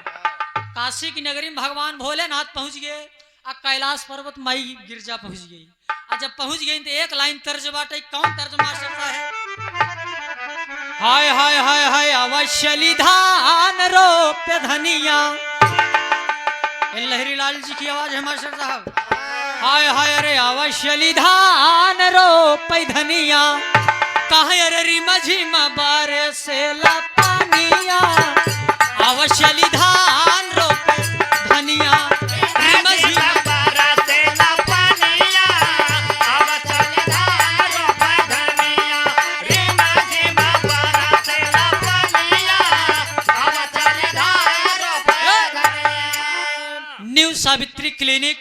काशी की नगरी में भगवान भोलेनाथ पहुंच गए अब कैलाश पर्वत माई गिरजा पहुंच गई और जब पहुंच गई तो एक लाइन तर्ज बाटे कौन तर्जमा सकता है हाय हाय हाय हाय अवश्य धान रोप धनिया लहरी लाल जी की आवाज है मास्टर साहब हाय हाय अरे अवश्य धान रोप धनिया कहे अरे रिमा झिमा बारे से ला पानिया अवश्य धान रोप धनिया रिमा झिमा न्यू सावित्री क्लिनिक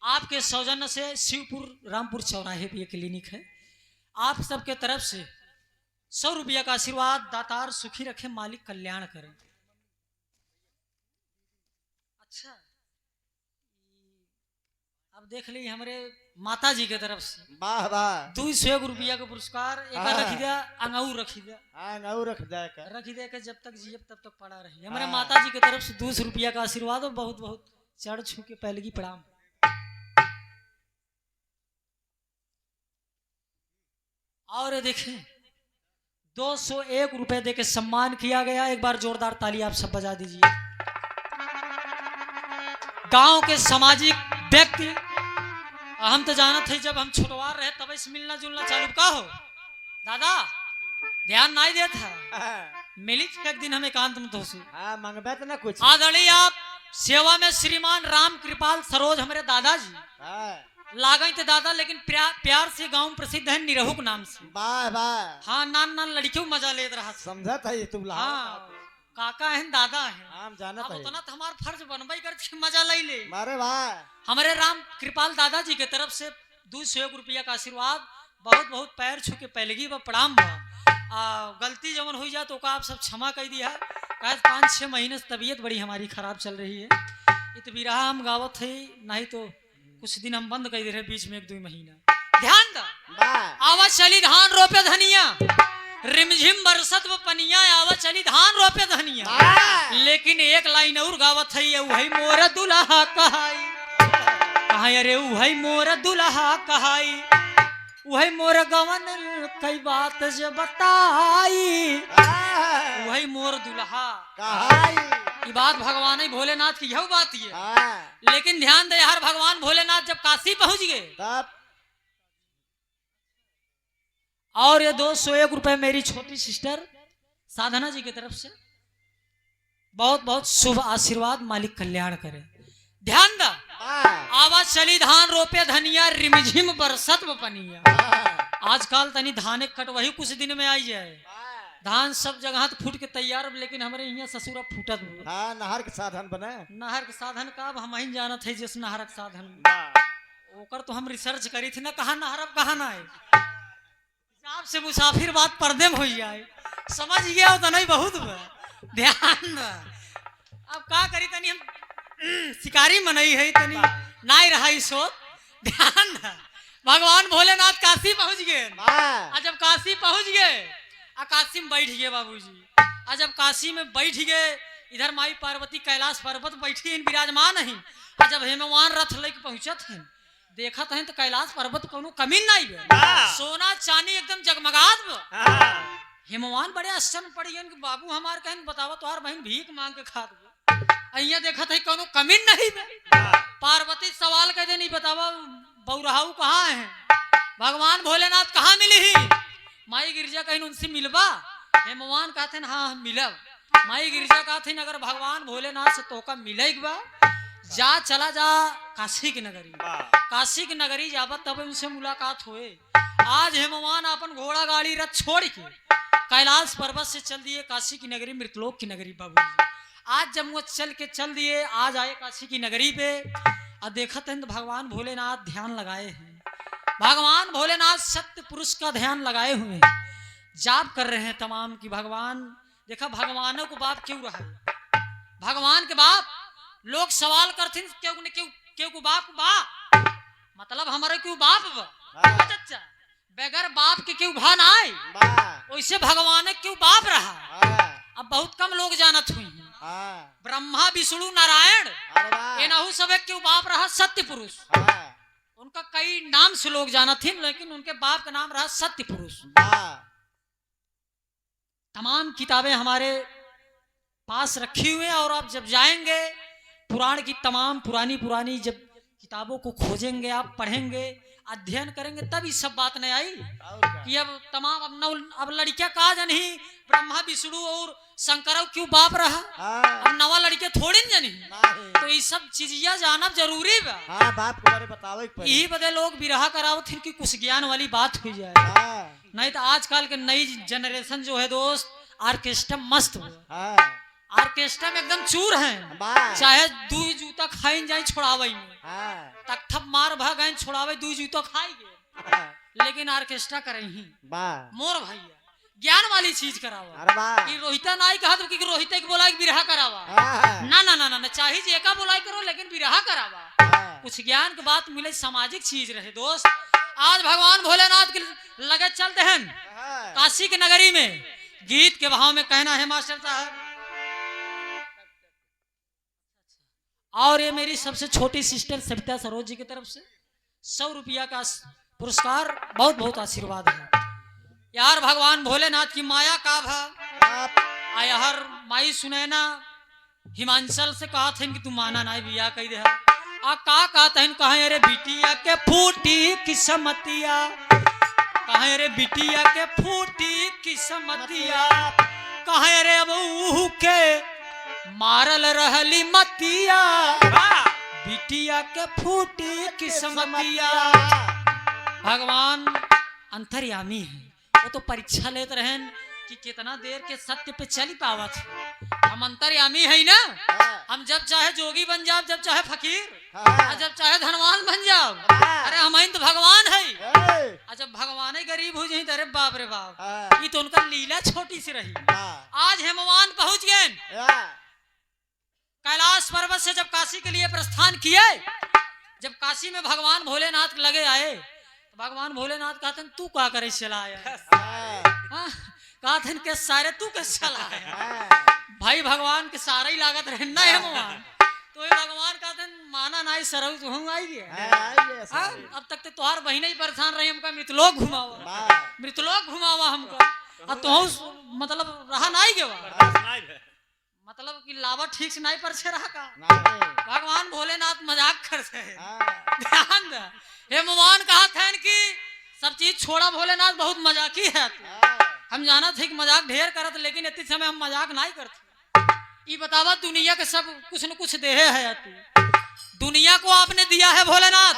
आपके सौजन्य से शिवपुर रामपुर चौराहे पे ये क्लिनिक है आप सबके तरफ से 100 रुपया का आशीर्वाद दातार सुखी रखे मालिक कल्याण करें अच्छा अब देख ली हमारे माता जी के तरफ से वाह वाह 200 रुपया का पुरस्कार एक रखी दिया अंगाऊ रखी दिया अंगाऊ रख दे के जब तक जियब तब तक पड़ा रही हमारे माता जी की तरफ से 200 रुपया का आशीर्वाद और बहुत बहुत चढ़ छू के पहले की प्रणाम और देखें 201 रुपए दे के सम्मान किया गया एक बार जोरदार ताली आप सब बजा दीजिए गांव के सामाजिक व्यक्ति हम तो जाना थे जब हम छुटवार रहे तब से मिलना जुलना चालू का हो दादा ध्यान नहीं देता हाँ, मिली एक दिन हम एकांत में दोषी हाँ, मंगबे तो ना कुछ। आदरणीय आप सेवा में श्रीमान राम कृपाल सरोज हमारे दादाजी हाँ, लागई थे दादा, लेकिन प्यार से गांव प्रसिद्ध है निरहुक नाम से। वाह वाह, हाँ, नान नान लड़कियों मजा ले रहा था। समझा था ये तुम ला। हाँ, काका है दादा है, हम जाना अब था उतना तो हमारा फर्ज बनवाई कर मजा ले ले। मारे वाह, हमारे राम कृपाल दादाजी के तरफ से 201 रुपया का आशीर्वाद, बहुत बहुत पैर छू के पहलगी व प्रणाम बा। गलती जमन हुई जा तो का आप सब क्षमा कर दिया। 5-6 महीने से तबीयत बड़ी हमारी खराब चल रही है, इत बिरहा हम गावत है, नहीं तो कुछ दिन हम बंद कर दे रहे बीच में 1-2 महीना। ध्यान दा, वाह, आवा चली धान रोपे धनिया, रिमझिम बरसत व पनिया, आवा चली धान रोपे धनिया। वाह, लेकिन एक लाइन और गावत है, वही मोर दुल्हा कहाई कहाई, अरे वही मोर दुल्हा कहाई, वही मोर गवन कई बात जे बताई, वाह, वही मोर दुल्हा। कहाई, ये बात भगवान ही भोलेनाथ की यह बात है। हाँ, लेकिन ध्यान दे यार, भगवान भोलेनाथ जब काशी पहुंच गए तब और ये 201 रुपए मेरी छोटी सिस्टर साधना जी की तरफ से, बहुत बहुत शुभ आशीर्वाद, मालिक कल्याण करे। ध्यान दा, वाह, आवाज चली धान रोपे धनिया, रिमझिम बरसत व पनिया। वाह, आजकल तनी धाने कट वही कुछ दिन में आई जाए, वाह, धान सब जगह तो फूट के तैयार, लेकिन हमारे यहाँ ससुरा फूटत बा। हाँ, नहर के साधन बने। नहर के साधन का अब हम ही जानत है, जिस नहर के साधन वाह, ओकर तो हम रिसर्च करी थी ना, कहा नहर अब कहा ना है। हिसाब से मुसाफिर बात पर्दे में हो जाए, समझ गया हो तो नहीं बहुत बा। ध्यान दा, अब का करी, तनी हम शिकारी मनई है, तनी नहीं रहा सोच। ध्यान दा, भगवान भोलेनाथ काशी पहुंच गए। वाह, जब काशी पहुंच गए, काशी में बैठ गए बाबूजी। जब काशी में बैठ गए, इधर माई पार्वती कैलाश पर्वत बैठी इन विराजमान है। जब हेमवान रथ लेके पहुंचत हैं, देखत हैं तो कैलाश पर्वत कोनो कमी नहीं बा, सोना चांदी एकदम जगमगात बा। हेमवान बड़े आश्चर्य में पड़ी कि बाबू हमार कहन बतावा, तोहार बहन भीख मांग के खात बा, अइया देखत है कोनो कमी नहीं बा। पार्वती सवाल कह दे, नहीं बतावा बौरहाऊ कहाँ है, भगवान भोलेनाथ कहाँ मिली ही। माई गिरजा कहीं उनसे मिलबा, हेमवान कहते हैं हाँ हम मिलब। माई गिरजा कहते हैं अगर भगवान भोलेनाथ से तोका मिलेगा जा, चला जा काशी की नगरी। काशी की नगरी जाबा तब उनसे मुलाकात हुए। आज हेमवान अपन घोड़ा गाड़ी रथ छोड़ के कैलाश पर्वत से चल दिए काशी की नगरी, मृतलोक की नगरी बाबू। आज जब वो चल दिए, आज आए काशी की नगरी पे, और देखते हैं तो भगवान भोलेनाथ ध्यान लगाए हैं। भगवान भोलेनाथ सत्य पुरुष का ध्यान लगाए हुए हैं, जाप कर रहे हैं तमाम की। भगवान देखा, भगवानों को बाप क्यों रहा है, भगवान के बाप लोग सवाल करते हैं क्यों ने क्यों को बाप मतलब हमारे क्यों बाप बच्चा बगैर बाप के क्यों भान आए, वैसे भगवान क्यों बाप रहा। अब बहुत कम लोग जानत हुई हैं, ब्रह्मा विष्णु नारायण ये नहु सब क्यों बाप रहा सत्य पुरुष। उनका कई नाम से लोग जानत थे, लेकिन उनके बाप का नाम रहा सत्य पुरुष। तमाम किताबें हमारे पास रखी हुई हैं, और आप जब जाएंगे पुराण की तमाम पुरानी जब किताबों को खोजेंगे, आप पढ़ेंगे, अध्ययन करेंगे, तब ये सब बात नहीं आई कि अब तमाम अब लड़कियां कहा जानी ब्रह्मा विष्णु और शंकर क्यों बाप रहा, अब नवा लड़के थोड़ी न जानी। तो ये सब चीजिया जानब जरूरी बा। बाप के बारे बतावे यही बदे लोग विरह करावत थे कि कुछ ज्ञान वाली बात हो जाए। नहीं तो आजकल के नई जनरेशन जो है दोस्त, ऑर्केस्ट्रा मस्त हुआ, ऑर्केस्ट्रा में एकदम चूर हैं, चाहे 2 जूता खाई जाए छोड़ावे में, तक थप मार भा गए छोड़ावे 2 जूता खाई गए, लेकिन ऑर्केस्ट्रा करे ही मोर भैया ज्ञान वाली चीज करावा। कि रोहिता नाई कहा तो कि रोहिता के बोला बिरहा करावा, ना ना ना ना चाहे जेका बोलाई करो, लेकिन बिरहा करावा। कुछ ज्ञान के बात मिले, सामाजिक चीज रहे दोस्त। आज भगवान भोलेनाथ के लगे चलते हैं काशी की नगरी में, गीत के भाव में कहना है मास्टर साहब। और ये मेरी सबसे छोटी सिस्टर सविता सरोज जी की तरफ से 100 रुपया का पुरस्कार, बहुत बहुत आशीर्वाद है यार। भगवान भोलेनाथ की माया का भा आया हर माई सुनैना हिमांचल से कहा थे कि तू माना ना बिया कही दे का कहते हैं, कहा अरे बिटिया के फूटी किस्मतिया, कहे रे बिटिया के फूटी किस्मतिया, कहे रे अब ऊ के मारल रहली मतिया, बिटिया के फूटी किस्मतिया। भगवान अंतर्यामी है, वो तो परीक्षा लेते रहन कि कितना देर के सत्य पे चली पावत। हम अंतर्यामी है ना, हम जब चाहे जोगी बन जाओ, जब चाहे फकीर, और जब चाहे धनवान बन जाओ। अरे हम तो भगवान है, और जब भगवान ही गरीब हो जाए, अरे बाप रे बाप, ये तो उनका लीला छोटी सी रही। आज हेमवान पहुंच गए कैलाश पर्वत से, जब काशी के लिए प्रस्थान किए। जब काशी में भगवान भोलेनाथ लगे आए, तो भगवान भोलेनाथ कहते तू क्या करे चला आया, कहते के सारे तू कैसे चला आया। भाई भगवान के सारे ही लागत रहे ना हेमवान, तो ये भगवान कहते माना ना सरऊ तो हम आई गए। अब तक तो तुहार बहिन ही परेशान रही, हमका मृतलोक घुमावा हमका, अब तो मतलब रहा ना गवा, मतलब कि लावा ठीक से नहीं पर छे रहा का। भगवान भोलेनाथ मजाक करते हैं, ध्यान दे। हेमवान कहा था कि सब चीज छोड़ा, भोलेनाथ बहुत मजाकी है। हम जाना थे कि मजाक ढेर करत, लेकिन इतने समय हम मजाक नहीं करते। ये बतावा दुनिया के सब कुछ न कुछ देहे है, तू दुनिया को आपने दिया है भोलेनाथ।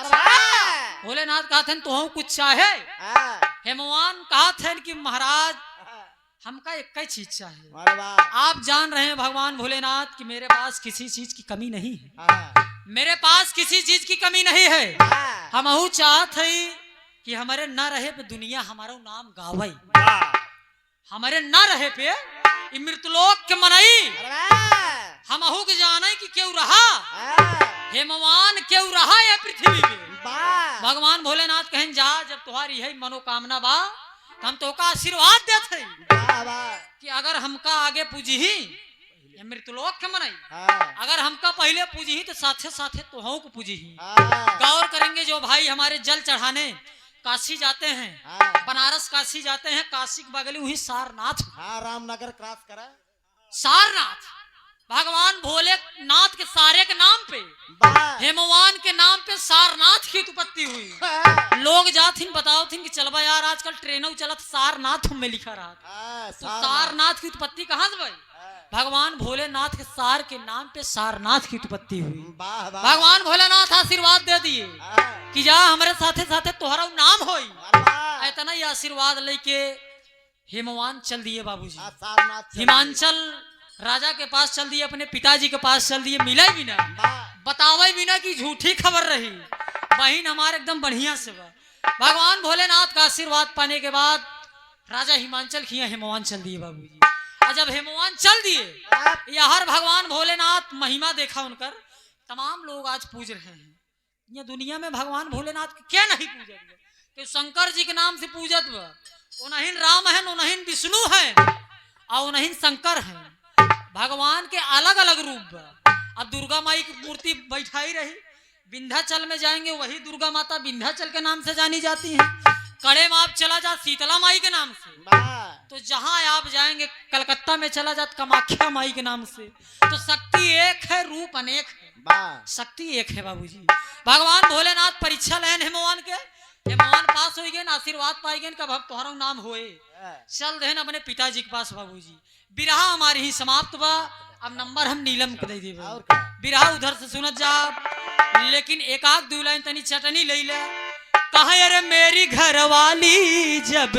भोलेनाथ कहा थे तो कुछ चाहे। हेमवान कहा थे कि महाराज हमका एक ही चीज चाहिए। आप जान रहे हैं भगवान भोलेनाथ कि मेरे पास किसी चीज की कमी नहीं है, मेरे पास किसी चीज की कमी नहीं है। हम चाहते हैं कि हमारे न रहे पे दुनिया हमारा नाम गावे, हमारे न रहे पे मृतलोक के मनई हम के जाने कि क्यों रहा हेमवान, क्यों रहा है पृथ्वी पे। भगवान भोलेनाथ कहें जा, जब तुम्हारी यही मनोकामना बा, हम तो का आशीर्वाद देते कि अगर हमका आगे पूजी ही मृतलोक के मनई, अगर हमका पहले पूजी ही तो साथे साथे तुहू को पूजी ही। गौर करेंगे जो भाई हमारे जल चढ़ाने काशी जाते हैं, बनारस काशी जाते हैं, काशी के बगल वही सारनाथ, रामनगर क्रॉस करा सारनाथ। भगवान भोलेनाथ के सारे के नाम पे, हेमवान के नाम पे सारनाथ की उत्पत्ति हुई। लोग जाथिन बताओथिन कि चलबा यार आजकल ट्रेनों चलत सारनाथ में लिखा रहा, तो सारनाथ की उत्पत्ति कहाँ से भाई? भगवान भोलेनाथ के सार के नाम पे सारनाथ की उत्पत्ति हुई। भगवान भोलेनाथ आशीर्वाद दे दिए कि जा हमारे साथे साथे तोहरा नाम होई। इतना ही आशीर्वाद लेके हेमवान चल दिए बाबूजी, हिमांचल राजा के पास चल दिए, अपने पिताजी के पास चल दिए। मिले भी ना, बतावे भी ना कि झूठी खबर रही, बहन हमारे एकदम बढ़िया से बा। भगवान भोलेनाथ का आशीर्वाद पाने के बाद राजा हिमांचल खिया हेमवान चल दिए बाबूजी। और जब हेमवान चल दिए, यार भगवान भोलेनाथ महिमा देखा उनकर, तमाम लोग आज पूज रहे हैं। ये दुनिया में भगवान भोलेनाथ के क्या नहीं पूजत, कि शंकर जी के नाम से पूजत बा, उन्हीं राम है, उन्हीं विष्णु है, और उन्हीं शंकर है। भगवान के अलग अलग रूप बा। अब दुर्गा माई की मूर्ति बैठाई रही, विंध्याचल में जाएंगे वही दुर्गा माता विंध्याचल के नाम से जानी जाती है। कड़े में आप चला जा शीतला माई के नाम से, तो जहां आप जाएंगे कलकत्ता में चला जा कामाख्या माई के नाम से। तो शक्ति एक है, रूप अनेक है, शक्ति एक है बाबूजी। भगवान भोलेनाथ परीक्षा लेन हेमवान के, हेमवान पास हो गए, आशीर्वाद पाई गए, कब तुम्हारा नाम होए। चल देन अपने पिताजी के पास बाबूजी। बिरहा हमारी ही समाप्त बा, अब नंबर हम नीलम के दे देबे। बिरहा उधर से सुनत जा, लेकिन एक आध दो लाइन तनी चटनी ले ले। कहे अरे मेरी घरवाली जब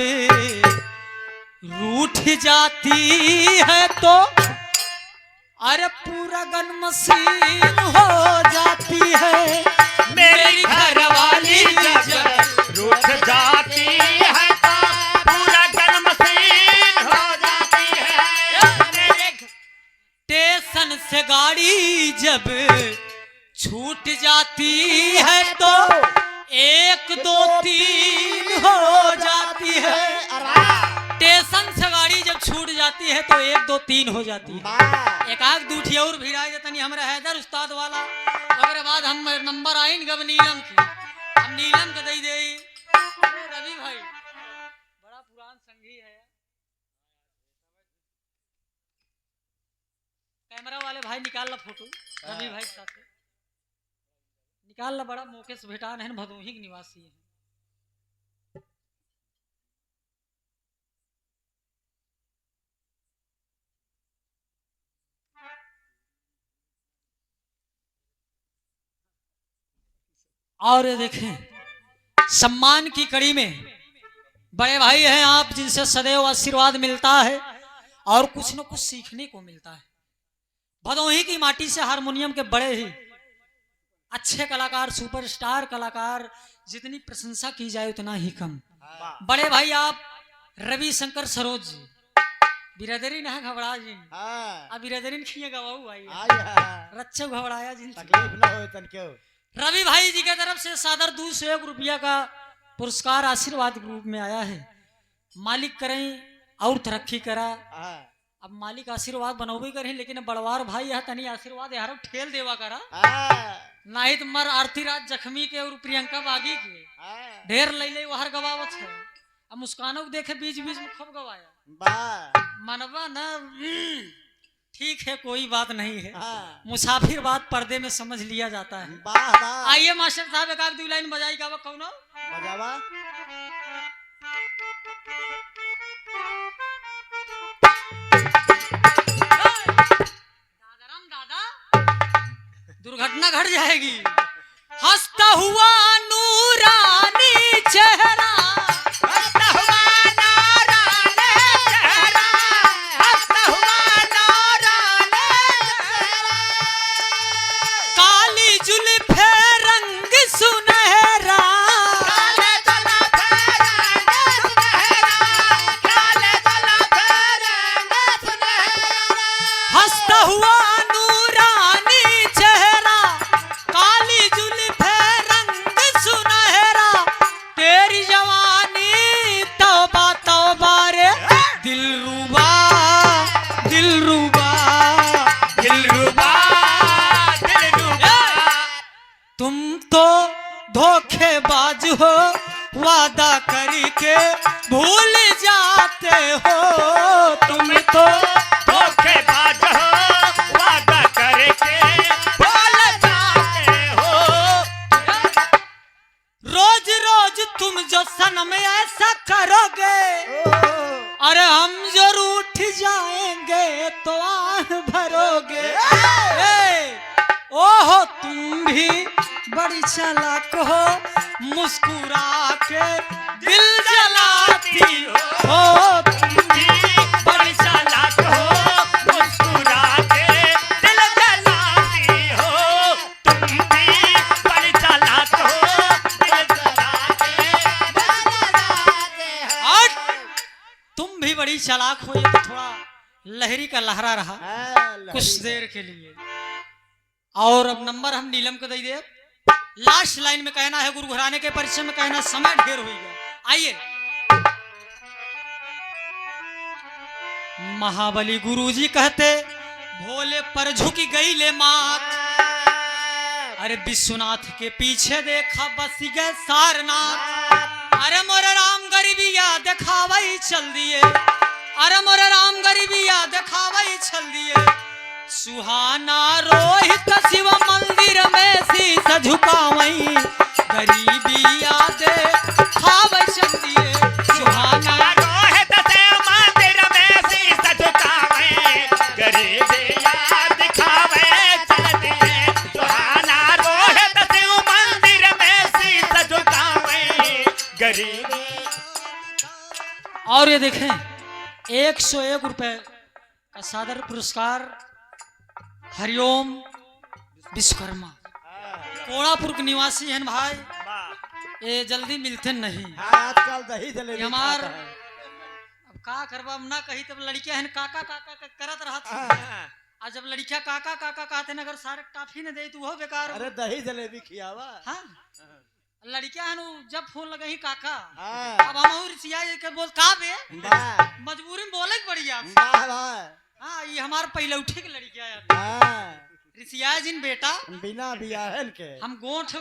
रूठ जाती है तो अरे पूरा गन मशीन हो जाती है। मेरी घरवाली जब रूठ जाती है तो पूरा गन मशीन हो जाती है। स्टेशन से गाड़ी जब छूट जाती है तो 1 2 3 हो जाती है। स्टेशन से गाड़ी जब छूट जाती है तो 1 2 3 हो जाती है। एक आग दूठी और भिड़ा जतनी हमरा हैदर उस्ताद वाला, ओकरे बाद हम नंबर आइन गब नीलम की, हम नीलम के दे दे। रवि भाई बड़ा पुरान संगी है, कैमरा वाले भाई निकाल ला फोटो, रवि भाई साथ निकाल ला, बड़ा मौके से भेटान है, भदोही के निवासी है। और ये देखें सम्मान की कड़ी में बड़े भाई हैं आप जिनसे सदैव आशीर्वाद मिलता है और कुछ न कुछ सीखने को मिलता है। भदोही की माटी से हारमोनियम के बड़े ही अच्छे कलाकार सुपरस्टार कलाकार जितनी प्रशंसा की जाए उतना ही कम। बड़े भाई आप रविशंकर सरोज जी बिरादरी ना घबरा जी अब बिरादरी खिए गवाऊ भाई रच्चे घबराया जी तकलीफ ना हो तन क्यों। रवि भाई जी की तरफ से सादर 201 रुपया का पुरस्कार आशीर्वाद के रूप में आया है। मालिक करें और तरक्की करा। अब मालिक आशीर्वाद बनोबे करें लेकिन बड़वार भाई यह तनी आशीर्वाद यार ठेल देवा करा नहीं तो मर आरती राज जख्मी के और प्रियंका बागी के ढेर ले वहर गवावत है। अब मुस्कानों को देखे बीच बीच में खूब गवाया मनवा ना ठीक है कोई बात नहीं है। मुसाफिर बात पर्दे में समझ लिया जाता है। आइए मास्टर साहब एक आध 2 लाइन बजाई का कौनो बजावा। दुर्घटना घट जाएगी। हंसता हुआ नूरानी चेहरा हंसता हुआ नूरानी चेहरा हंसता हुआ नूरानी चेहरा काली जुल्फे रंग सुनहरा काले जुल्फे रंग सुनहरा हंसता हुआ नूरानी चेहरा काली जुल्फे रंग सुनहरा तेरी जवानी तौबा तौबा रे दिलरुबा दिलरुबा दिलरुबा दिलरुबा तुम तो धोखेबाज हो वादा करके भूल जाते हो तुम तो धोखेबाज हो वादा करके भूल जाते हो रोज रोज तुम जो सनम ऐसा करोगे अरे हम जरूर उठ जाएंगे तो आह भरोगे। ओहो तुम भी बड़ी चालाक हो मुस्कुरा के दिल जलाती हो तुम भी बड़ी चालाक हो मुस्कुरा के दिल जलाती हो तुम भी बड़ी चालाक हो दिल जला के हट तुम भी बड़ी चालाक हो। ये तो थोड़ा लहरी का लहरा रहा कुछ देर के लिए। और अब नंबर हम नीलम को दे दे। लास्ट लाइन में कहना है गुरु घराने के परिचय में कहना समय ढेर हो गया। आइए महाबली गुरुजी कहते भोले पर झुकी गई ले मात अरे विश्वनाथ के पीछे देखा बस गए सारनाथ अरे मोरे राम गरीबिया दिखावाई चल दिए अरे मोरे राम गरीबिया दिखावाई चल दिए सुहाना रोहित शिव मंदिर में शीश झुकावई गरीबिया दिखावाई चल दिए सुहाना रोहित से मंदिर में शीश झुकावे गरीबिया दिखावे चल दिए सुहाना रोहित से मंदिर में शीश झुकावे गरीब। और ये देखें 101 रुपए का सादर पुरस्कार हरिओम विश्वकर्मा कोड़ापुर के निवासी हैं भाई। ये जल्दी मिलते नहीं आजकल दही जलेबी हमार खाता है। अब का करबा ना कही तब लड़कियां हैं काका काका करत रहत आज जब लड़कियां काका काका कहते अगर सारे टाफी ने दे तो वो बेकार अरे दही जलेबी खियावा। हाँ लड़कियां हैं जब फोन लगे ही काका हाँ। अब हम और सिया के बोल का बे वाह मजबूरी में बोले के पड़ी आप। वाह वाह। हाँ ये हमार पहले उठे के लड़कियां हाँ ऋषिया जिन बेटा बिना बियाहन के हम गोठ